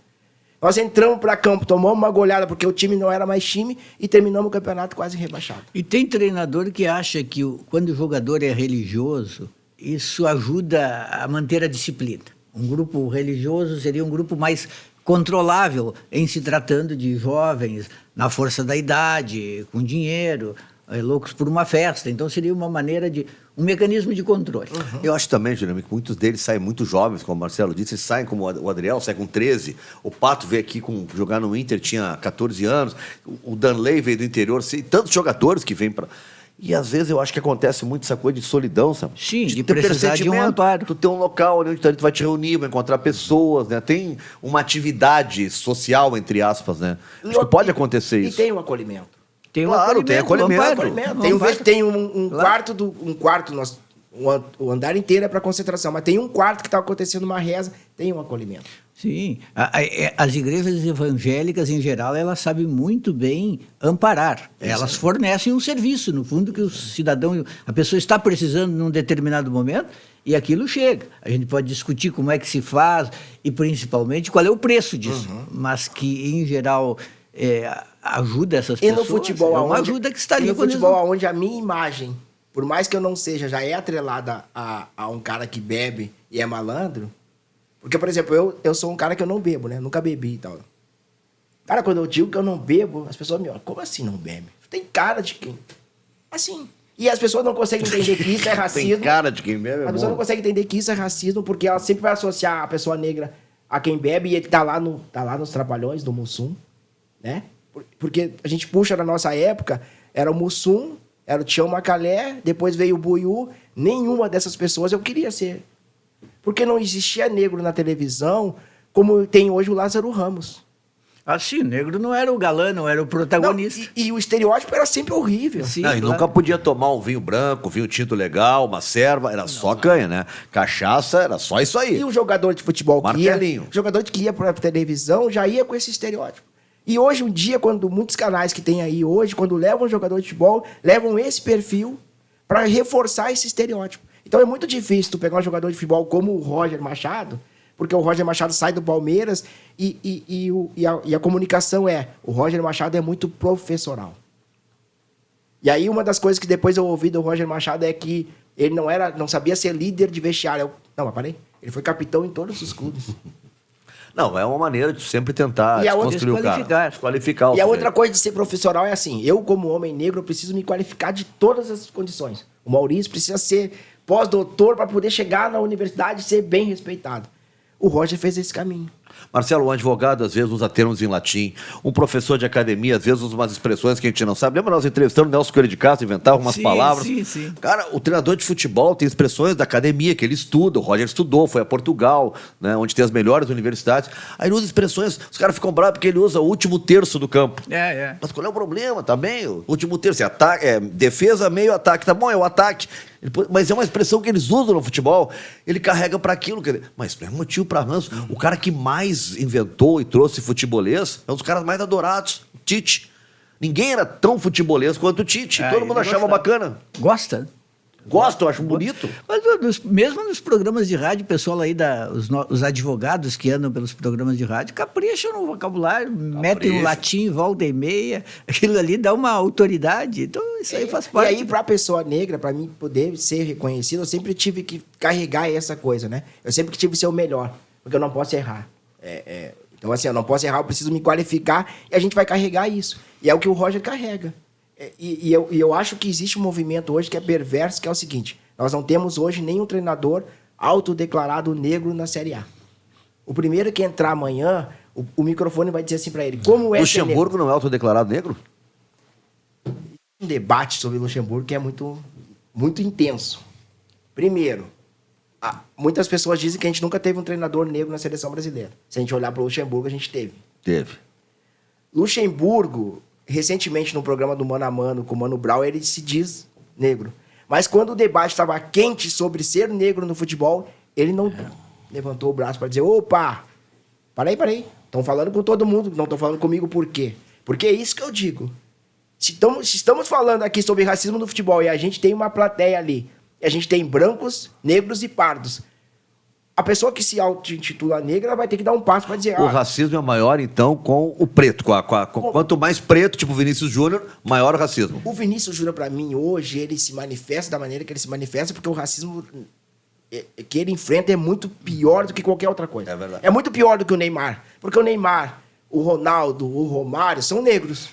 Nós entramos para campo, tomamos uma goleada, porque o time não era mais time, e terminamos o campeonato quase rebaixado. E tem treinador que acha que quando o jogador é religioso, isso ajuda a manter a disciplina. Um grupo religioso seria um grupo mais controlável em se tratando de jovens na força da idade, com dinheiro, loucos por uma festa. Então seria uma maneira um mecanismo de controle. Uhum. Eu acho também, Jeremy, que muitos deles saem muito jovens, como o Marcelo disse, eles saem como o Adriel, sai com 13, o Pato veio aqui jogar no Inter, tinha 14 anos, o Danley veio do interior, tantos jogadores que vêm para... E às vezes eu acho que acontece muito essa coisa de solidão, sabe? Sim, de precisar de um amparo. Tu tem um local onde tu vai te reunir, vai encontrar pessoas, né? Tem uma atividade social, entre aspas, né? Acho que pode acontecer isso. E tem um acolhimento. Tem acolhimento. Tem um quarto, o andar inteiro é para concentração, mas tem um quarto que está acontecendo uma reza, tem um acolhimento. Sim, as igrejas evangélicas, em geral, elas sabem muito bem amparar. Elas fornecem um serviço, no fundo, que o cidadão, a pessoa está precisando num determinado momento e aquilo chega. A gente pode discutir como é que se faz e, principalmente, qual é o preço disso. Mas que, em geral, ajuda essas pessoas. E no futebol, uma ajuda que está ali. E no futebol, onde a minha imagem, por mais que eu não seja, já é atrelada a um cara que bebe e é malandro. Porque, por exemplo, eu sou um cara que eu não bebo, né? Nunca bebi e tal. Cara, quando eu digo que eu não bebo, as pessoas me olham, como assim não bebe? Tem cara de quem? Assim. E as pessoas não conseguem entender que isso é racismo. Tem cara de quem bebe, As pessoas não conseguem entender que isso é racismo, porque ela sempre vai associar a pessoa negra a quem bebe, e ele tá lá nos Trapalhões do Mussum, né? Porque a gente puxa na nossa época, era o Mussum era o Tião Macalé, depois veio o Buiú. Nenhuma dessas pessoas eu queria ser. Porque não existia negro na televisão como tem hoje o Lázaro Ramos. Assim, o negro não era o galã, não era o protagonista. Não, e o estereótipo era sempre horrível. Sim, Não, e claro. nunca podia tomar um vinho branco, um vinho tinto legal, uma serva, era só canha, né? Cachaça, era só isso aí. E o jogador de futebol Martelinho. o jogador que ia para a televisão já ia com esse estereótipo. E hoje, um dia, quando muitos canais que tem aí hoje, quando levam um jogador de futebol, levam esse perfil para reforçar esse estereótipo. Então é muito difícil tu pegar um jogador de futebol como o Roger Machado, porque o Roger Machado sai do Palmeiras e a comunicação o Roger Machado é muito professoral. E aí uma das coisas que depois eu ouvi do Roger Machado é que ele não sabia ser líder de vestiário. Não, mas parei. Ele foi capitão em todos os clubes. Não, é uma maneira de sempre tentar E a outra- desconstruir o cara. Desqualificar o E a sujeito. outra coisa de ser profissional é assim, eu como homem negro eu preciso me qualificar de todas as condições. O Maurício precisa ser pós-doutor para poder chegar na universidade e ser bem respeitado. O Roger fez esse caminho. Marcelo, um advogado às vezes usa termos em latim, um professor de academia às vezes usa umas expressões que a gente não sabe. Lembra nós entrevistando o Nelson Coelho de Castro, inventava umas Sim, palavras? sim. Cara, o treinador de futebol tem expressões da academia que ele estuda, o Roger estudou, foi a Portugal, né, onde tem as melhores universidades. Aí ele usa expressões, os caras ficam bravos porque ele usa o último terço do campo. Mas qual é o problema? Tá bem? O último terço é ataque, defesa, meio, ataque. Tá bom, é o ataque. Mas é uma expressão que eles usam no futebol. Ele carrega para aquilo. Mas não é motivo para ranço. O cara que mais inventou e trouxe futebolês é um dos caras mais adorados, o Tite. Ninguém era tão futebolês quanto o Tite. Todo mundo achava bacana. Gosta? Gosto, eu acho bonito. Mas mesmo nos programas de rádio, o pessoal aí, os advogados que andam pelos programas de rádio, capricham no vocabulário, metem um latim, volta e meia, aquilo ali dá uma autoridade. Então, isso aí faz parte. E aí, pra pessoa negra, pra mim poder ser reconhecido, eu sempre tive que carregar essa coisa, né? Eu sempre tive que ser o melhor, porque eu não posso errar. Então, assim, eu não posso errar, eu preciso me qualificar e a gente vai carregar isso. E é o que o Roger carrega. E eu acho que existe um movimento hoje que é perverso, que é o seguinte: nós não temos hoje nenhum treinador autodeclarado negro na Série A. O primeiro que entrar amanhã, o microfone vai dizer assim pra ele, como é ser negro? Luxemburgo não é autodeclarado negro? Um debate sobre Luxemburgo que é muito, muito intenso. Primeiro, muitas pessoas dizem que a gente nunca teve um treinador negro na seleção brasileira. Se a gente olhar para o Luxemburgo, a gente teve. Teve. Luxemburgo, recentemente no programa do Mano a Mano com o Mano Brown, ele se diz negro. Mas quando o debate estava quente sobre ser negro no futebol, ele não levantou o braço para dizer, opa, para aí. Estão falando com todo mundo, não estão falando comigo por quê? Porque é isso que eu digo. Se estamos falando aqui sobre racismo no futebol e a gente tem uma plateia ali, e a gente tem brancos, negros e pardos, a pessoa que se auto-intitula negra vai ter que dar um passo para dizer... O racismo é maior, então, com o preto. Quanto mais preto, tipo Vinícius Júnior, maior o racismo. O Vinícius Júnior, para mim, hoje, ele se manifesta da maneira que ele se manifesta, porque o racismo que ele enfrenta é muito pior do que qualquer outra coisa. É verdade. É muito pior do que o Neymar. Porque o Neymar, o Ronaldo, o Romário são negros.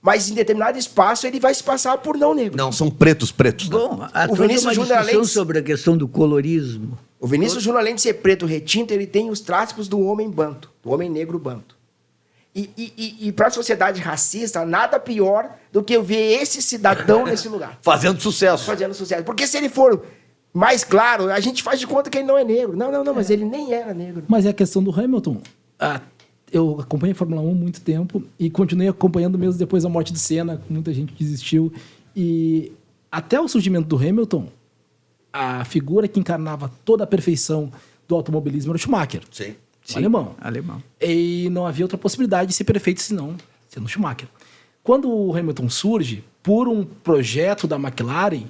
Mas em determinado espaço ele vai se passar por não negro. Não, são pretos. Né? Bom, há O toda Vinícius uma Júnior, discussão além de- sobre a questão do colorismo. O Vinícius Júnior, além de ser preto retinto, ele tem os traços do homem banto, do homem negro banto. E para a sociedade racista, nada pior do que eu ver esse cidadão nesse lugar, Fazendo sucesso. fazendo sucesso. Porque se ele for mais claro, a gente faz de conta que ele não é negro. Não, mas ele nem era negro. Mas é a questão do Hamilton. Eu acompanhei a Fórmula 1 há muito tempo e continuei acompanhando mesmo depois da morte de Senna, muita gente desistiu. E até o surgimento do Hamilton, a figura que encarnava toda a perfeição do automobilismo era o Schumacher. Sim. O alemão. Alemão. E não havia outra possibilidade de ser perfeito senão sendo o Schumacher. Quando o Hamilton surge, por um projeto da McLaren,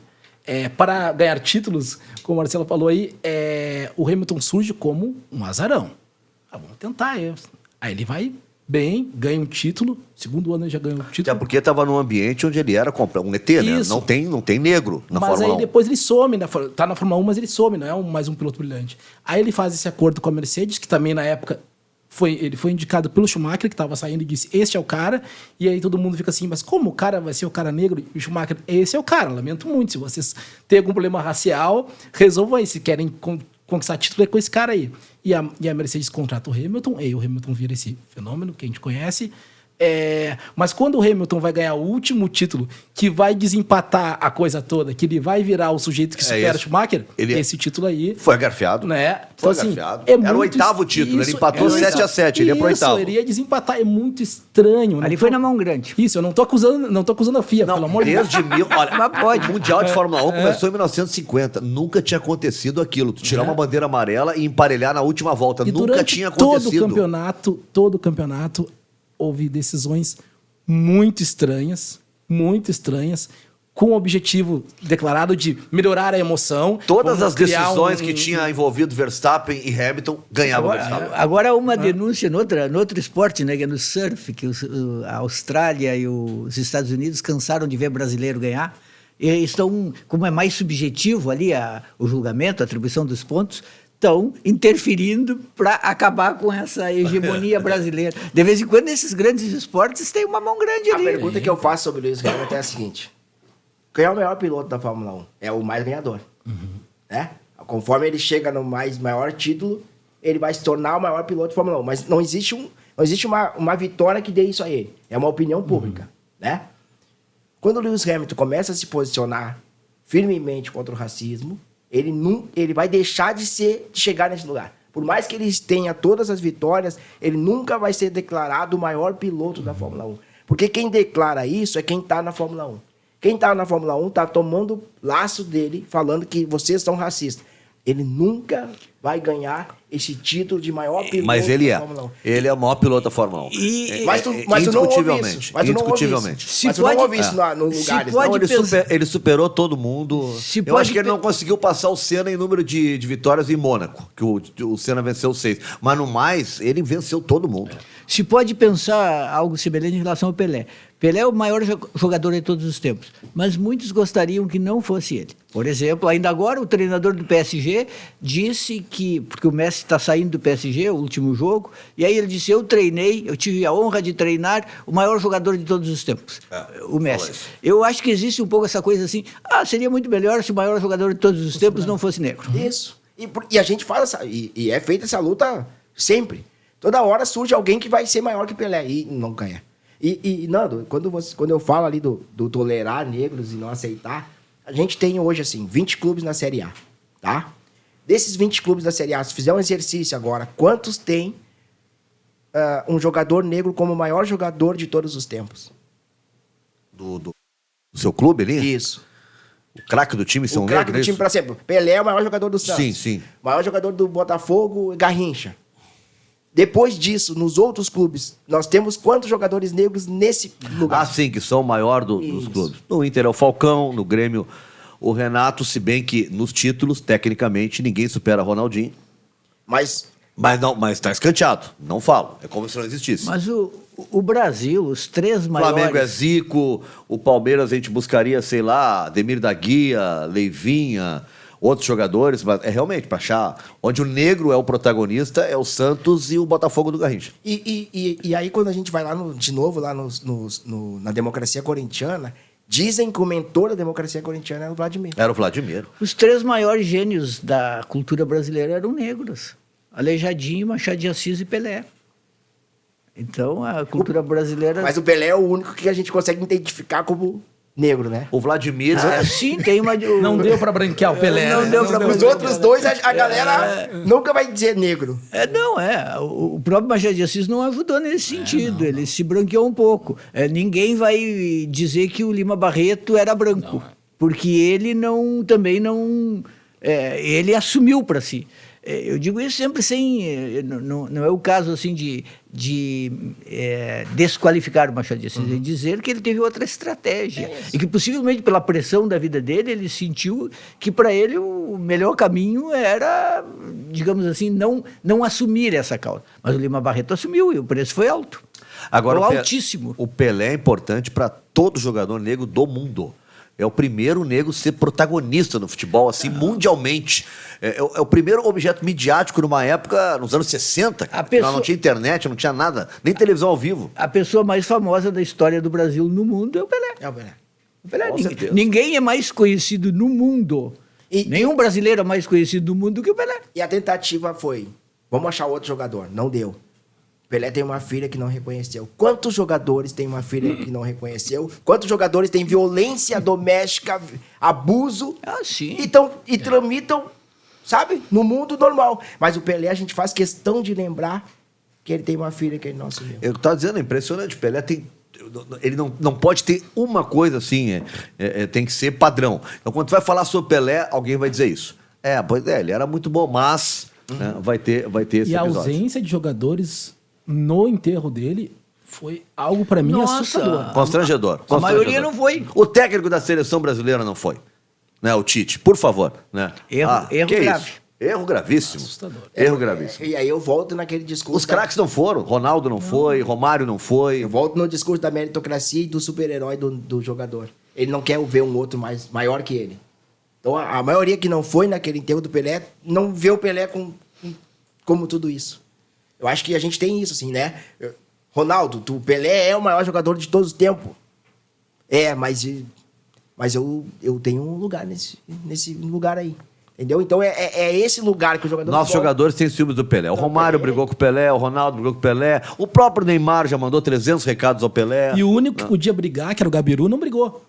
para ganhar títulos, como o Marcelo falou aí, o Hamilton surge como um azarão. Vamos tentar. Aí ele vai bem, ganha um título. Segundo ano ele já ganhou um título. Até porque estava num ambiente onde ele era um ET, né? Isso. Não tem negro na Mas Fórmula aí 1. depois ele some, tá na Fórmula 1, mas ele some, não é mais um piloto brilhante. Aí ele faz esse acordo com a Mercedes, que também na época ele foi indicado pelo Schumacher, que estava saindo, e disse, este é o cara. E aí todo mundo fica assim, mas como o cara vai ser o cara negro? E o Schumacher, esse é o cara, lamento muito. Se vocês têm algum problema racial, resolvam aí. Se querem conquistar título, é com esse cara aí. E a Mercedes contrata o Hamilton, e aí o Hamilton vira esse fenômeno que a gente conhece. Mas quando o Hamilton vai ganhar o último título, que vai desempatar a coisa toda, que ele vai virar o sujeito que supera o Schumacher, esse título aí... Foi agarfiado. Né? Foi Então, agarfiado. Era o 8º título, ele empatou 7-7, ele ia pro 8º. Ele ia desempatar, é muito estranho. Ali foi na mão grande. Isso, eu não tô acusando a FIA, pelo amor de Deus. Olha, o Mundial de Fórmula 1 começou em 1950. Nunca tinha acontecido aquilo. Tu tirar uma bandeira amarela e emparelhar na última volta. Nunca tinha acontecido. Todo o campeonato, houve decisões muito estranhas, com o objetivo declarado de melhorar a emoção. Todas as decisões que tinha envolvido Verstappen e Hamilton ganhavam o Verstappen. Agora uma denúncia no outro esporte, né, que é no surf, que a Austrália e os Estados Unidos cansaram de ver brasileiro ganhar. E estão, como é mais subjetivo ali o julgamento, a atribuição dos pontos, estão interferindo para acabar com essa hegemonia brasileira. De vez em quando, esses grandes esportes têm uma mão grande ali. A pergunta que eu faço sobre o Lewis Hamilton é a seguinte: quem é o melhor piloto da Fórmula 1? É o mais ganhador. Né? Conforme ele chega no maior título, ele vai se tornar o maior piloto de Fórmula 1. Mas não existe uma vitória que dê isso a ele. É uma opinião pública. Né? Quando o Lewis Hamilton começa a se posicionar firmemente contra o racismo, ele vai deixar de chegar nesse lugar. Por mais que ele tenha todas as vitórias, ele nunca vai ser declarado o maior piloto da Fórmula 1. Porque quem declara isso é quem está na Fórmula 1. Quem está na Fórmula 1 está tomando laço dele, falando que vocês são racistas. Ele nunca vai ganhar esse título de maior piloto da Fórmula 1. Ele é o maior piloto da Fórmula 1. Mas tu não ouve isso. Indiscutivelmente. Mas tu não ouve isso no lugares. Ele superou todo mundo. Eu acho que ele não conseguiu passar o Senna em número de vitórias em Mônaco, que o Senna venceu 6. Mas no mais, ele venceu todo mundo. Se pode pensar algo semelhante em relação ao Pelé. Pelé é o maior jogador de todos os tempos, mas muitos gostariam que não fosse ele. Por exemplo, ainda agora o treinador do PSG disse que, porque o Messi está saindo do PSG, o último jogo, e aí ele disse, eu tive a honra de treinar o maior jogador de todos os tempos, o Messi. Eu acho que existe um pouco essa coisa assim, seria muito melhor se o maior jogador de todos os tempos não fosse negro. Isso. E a gente fala, e é feita essa luta sempre. Toda hora surge alguém que vai ser maior que Pelé e não ganha. E Nando, quando eu falo ali do tolerar negros e não aceitar, a gente tem hoje, assim, 20 clubes na Série A, tá? Desses 20 clubes da Série A, se fizer um exercício agora, quantos tem um jogador negro como o maior jogador de todos os tempos? Do seu clube ali? Isso. O craque do time são negros? O craque do time, por exemplo, Pelé é o maior jogador do Santos. Sim. O maior jogador do Botafogo, Garrincha. Depois disso, nos outros clubes, nós temos quantos jogadores negros nesse lugar? Sim, que são o maior dos clubes. No Inter é o Falcão, no Grêmio o Renato, se bem que nos títulos, tecnicamente, ninguém supera Ronaldinho. Mas tá escanteado, não falo. É como se não existisse. Mas o Brasil, os três maiores... Flamengo é Zico, o Palmeiras a gente buscaria, sei lá, Ademir da Guia, Leivinha... outros jogadores, mas é realmente para achar onde o negro é o protagonista, é o Santos e o Botafogo do Garrincha. E aí, quando a gente vai lá de novo lá na democracia corintiana, dizem que o mentor da democracia corintiana era o Vladimir. Era o Vladimir. Os três maiores gênios da cultura brasileira eram negros: Aleijadinho, Machado de Assis e Pelé. Então, a cultura brasileira... Mas o Pelé é o único que a gente consegue identificar como... negro, né? O Vladimir... Sim, tem uma... Não deu pra branquear o Pelé. Não deu pra branquear. Os outros dois, a galera nunca vai dizer negro. O próprio Machado de Assis não ajudou nesse sentido. Ele se branqueou um pouco. Ninguém vai dizer que o Lima Barreto era branco. Porque ele também não... ele assumiu para si. Eu digo isso sempre sem... Não é o caso assim de desqualificar o Machado de Assis, é dizer que ele teve outra estratégia. E que possivelmente pela pressão da vida dele, ele sentiu que para ele o melhor caminho era, digamos assim, não assumir essa causa. Mas o Lima Barreto assumiu e o preço foi alto. Agora, altíssimo. O Pelé é importante para todo jogador negro do mundo. É o primeiro negro a ser protagonista no futebol, assim, mundialmente. É o primeiro objeto midiático numa época, nos anos 60, não tinha internet, não tinha nada, nem televisão ao vivo. A pessoa mais famosa da história do Brasil no mundo é o Pelé. O Pelé. Ninguém é mais conhecido no mundo. Nenhum brasileiro é mais conhecido no mundo do que o Pelé. E a tentativa foi, vamos achar outro jogador. Não deu. Pelé tem uma filha que não reconheceu. Quantos jogadores tem uma filha que não reconheceu? Quantos jogadores têm violência doméstica, abuso? Sim. E tramitam, sabe? No mundo normal. Mas o Pelé, a gente faz questão de lembrar que ele tem uma filha que ele não assumiu. Eu tô dizendo, é impressionante. Pelé tem... Ele não pode ter uma coisa assim, tem que ser padrão. Então, quando tu vai falar sobre Pelé, alguém vai dizer isso. Pois é, ele era muito bom, mas né, vai ter esse E a episódio. ausência de jogadores no enterro dele foi algo pra mim Nossa. assustador. Constrangedor. A maioria não foi. O técnico da seleção brasileira não foi. Né, o Tite, por favor. Né? Erro que grave. Isso? Erro gravíssimo. Assustador. Erro gravíssimo. E aí eu volto naquele discurso... Os craques não foram. Ronaldo não foi, Romário não foi. Eu volto no discurso da meritocracia e do super-herói do jogador. Ele não quer ver um outro maior que ele. Então, a maioria que não foi naquele enterro do Pelé, não vê o Pelé como tudo isso. Eu acho que a gente tem isso, assim, né? Ronaldo, o Pelé é o maior jogador de todos os tempos. Mas eu tenho um lugar nesse lugar aí. Entendeu? Então, é esse lugar que o jogador... Nossos jogadores têm ciúmes do Pelé. O Romário brigou com o Pelé, o Ronaldo brigou com o Pelé. O próprio Neymar já mandou 300 recados ao Pelé. E o único que podia brigar, que era o Gabiru, não brigou.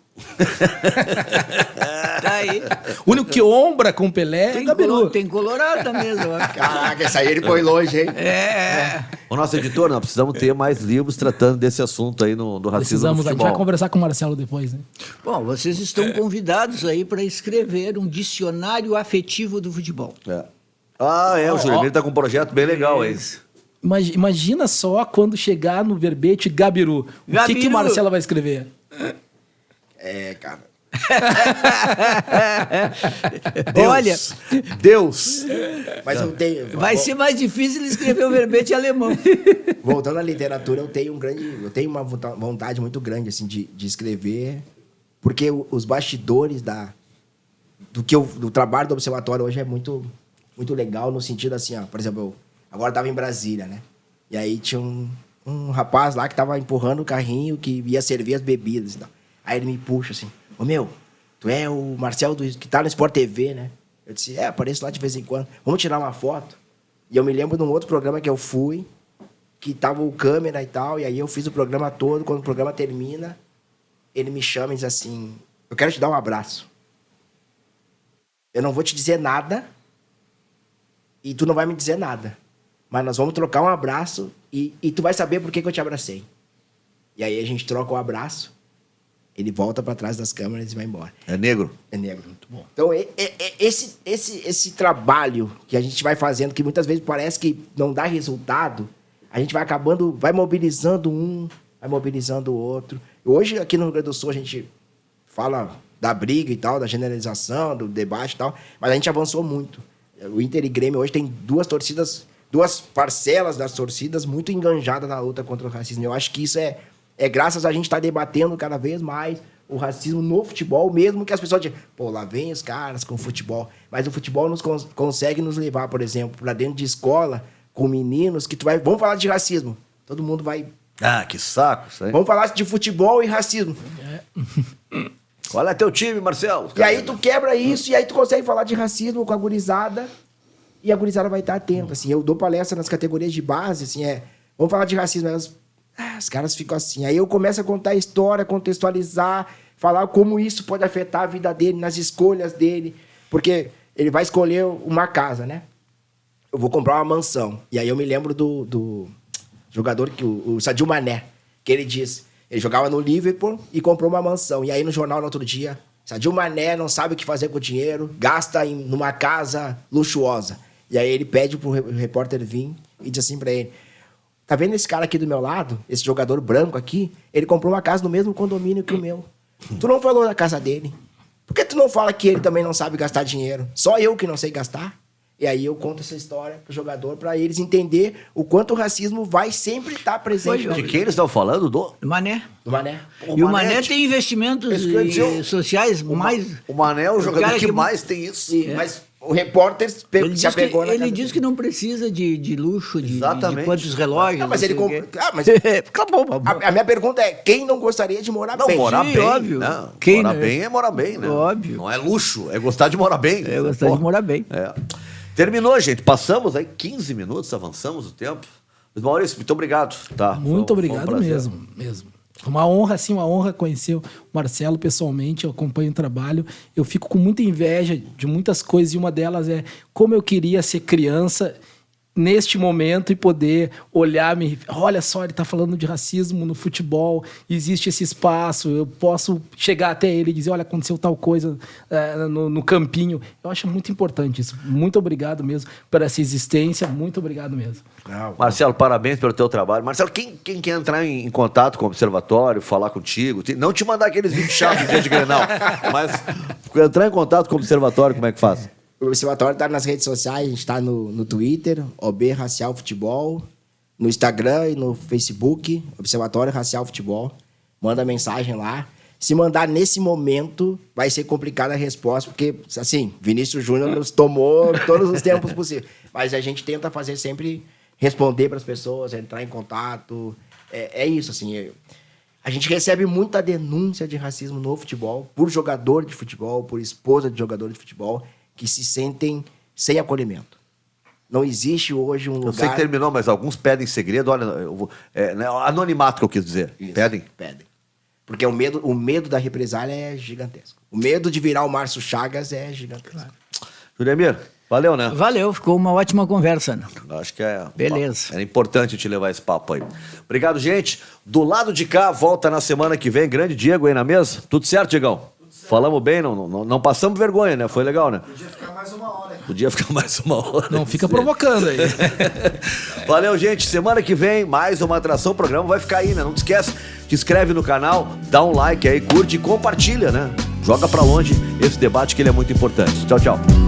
Tá aí. O único que ombra com o Pelé é o Gabiru. Tem colorado mesmo. Caraca, essa aí ele foi longe, hein? O nosso editor, nós precisamos ter mais livros tratando desse assunto aí do racismo no Precisamos, a gente futebol. vai conversar com o Marcelo depois, né? Bom, vocês estão convidados aí para escrever um dicionário afetivo do futebol. O Júlio tá com um projeto bem legal aí. Imagina só quando chegar no verbete Gabiru. O que o Marcelo vai escrever? Cara. Deus! Mas eu tenho... Vai ser mais difícil ele escrever o verbete alemão. Voltando à literatura, eu tenho uma vontade muito grande assim de escrever, porque os bastidores do trabalho do observatório hoje é muito muito legal no sentido assim, por exemplo, eu agora estava em Brasília, né? E aí tinha um rapaz lá que estava empurrando o carrinho que ia servir as bebidas e tal. Aí ele me puxa assim: "Ô meu, tu é o Marcelo que tá no Sport TV, né?" Eu disse: apareço lá de vez em quando. Vamos tirar uma foto?" E eu me lembro de um outro programa que eu fui, que tava o câmera e tal, e aí eu fiz o programa todo. Quando o programa termina, ele me chama e diz assim: "Eu quero te dar um abraço. Eu não vou te dizer nada, e tu não vai me dizer nada. Mas nós vamos trocar um abraço e tu vai saber por que eu te abracei." E aí a gente troca o abraço, ele volta para trás das câmeras e vai embora. É negro? É negro. Muito bom. Então, esse trabalho que a gente vai fazendo, que muitas vezes parece que não dá resultado, a gente vai acabando, vai mobilizando um, vai mobilizando o outro. Hoje, aqui no Rio Grande do Sul, a gente fala da briga e tal, da generalização, do debate e tal, mas a gente avançou muito. O Inter e Grêmio hoje tem duas parcelas das torcidas muito enganjadas na luta contra o racismo. Eu acho que isso é graças a gente estar debatendo cada vez mais o racismo no futebol, mesmo que as pessoas digam: "Pô, lá vem os caras com o futebol." Mas o futebol consegue nos levar, por exemplo, para dentro de escola, com meninos, que vamos falar de racismo. Todo mundo vai... Que saco isso aí. Vamos falar de futebol e racismo. Qual é teu time, Marcelo? E aí tu quebra isso, e aí tu consegue falar de racismo com a gurizada, e a gurizada vai estar atenta, assim. Eu dou palestra nas categorias de base, assim, vamos falar de racismo, os caras ficam assim. Aí eu começo a contar a história, contextualizar, falar como isso pode afetar a vida dele, nas escolhas dele. Porque ele vai escolher uma casa, né? Eu vou comprar uma mansão. E aí eu me lembro do jogador, o Sadio Mané, que ele diz... Ele jogava no Liverpool e comprou uma mansão. E aí no jornal, no outro dia, Sadio Mané não sabe o que fazer com o dinheiro, gasta numa casa luxuosa. E aí ele pede pro repórter vir e diz assim pra ele: "Tá vendo esse cara aqui do meu lado? Esse jogador branco aqui? Ele comprou uma casa no mesmo condomínio que o meu. Tu não falou da casa dele. Por que tu não fala que ele também não sabe gastar dinheiro? Só eu que não sei gastar?" E aí eu conto essa história pro jogador, pra eles entender o quanto o racismo vai sempre estar presente. De quem eles estão falando? Do Mané. Mané. E o Mané tem investimentos sociais mais... O Mané é o jogador cara que mais tem isso. Mas o repórter se apegou na Ele casa diz que dele. não precisa de luxo, de Exatamente. quantos relógios. Ah, mas não ele sei o quê. compra. Mas Acabou. a minha pergunta é: quem não gostaria de morar Não, bem? morar Sim, bem. óbvio. Não, Quem, morar né? bem é morar bem, né? Óbvio. Não é luxo, é gostar de morar bem. Eu gostaria de morar bem. Terminou, gente. Passamos aí 15 minutos, avançamos o tempo. Maurício, muito obrigado. Tá? Muito obrigado prazer. mesmo. Uma honra conhecer o Marcelo pessoalmente, eu acompanho o trabalho, eu fico com muita inveja de muitas coisas e uma delas é como eu queria ser criança neste momento e poder olhar, olha só, ele está falando de racismo no futebol, existe esse espaço, eu posso chegar até ele e dizer, olha, aconteceu tal coisa no campinho. Eu acho muito importante isso. Muito obrigado mesmo por essa existência, muito obrigado mesmo. Marcelo, parabéns pelo teu trabalho. Marcelo, quem quer entrar em contato com o Observatório, falar contigo, não te mandar aqueles vídeos chatos dia de Grenal, mas entrar em contato com o Observatório, como é que faz? O Observatório está nas redes sociais, a gente está no Twitter, OB Racial Futebol, no Instagram e no Facebook, Observatório Racial Futebol. Manda mensagem lá. Se mandar nesse momento, vai ser complicada a resposta, porque, assim, Vinícius Júnior nos tomou todos os tempos possíveis. Mas a gente tenta fazer sempre, responder para as pessoas, entrar em contato. É isso, assim. A gente recebe muita denúncia de racismo no futebol, por jogador de futebol, por esposa de jogador de futebol, que se sentem sem acolhimento. Não existe hoje um lugar... Eu sei que terminou, mas alguns pedem segredo. Olha, anonimato que eu quis dizer. Isso, pedem? Pedem. Porque o medo da represália é gigantesco. O medo de virar o Márcio Chagas é gigantesco. Claro. Juremir, valeu, né? Valeu, ficou uma ótima conversa. Acho que Beleza. Era importante te levar esse papo aí. Obrigado, gente. Do lado de cá, volta na semana que vem. Grande Diego aí na mesa. Tudo certo, Diegão? Falamos bem, não passamos vergonha, né? Foi legal, né? Podia ficar mais uma hora. Podia ficar mais uma hora. Não fica provocando aí. Valeu, gente. Semana que vem, mais uma atração. O programa vai ficar aí, né? Não te esquece, te inscreve no canal, dá um like aí, curte e compartilha, né? Joga pra longe esse debate que ele é muito importante. Tchau, tchau.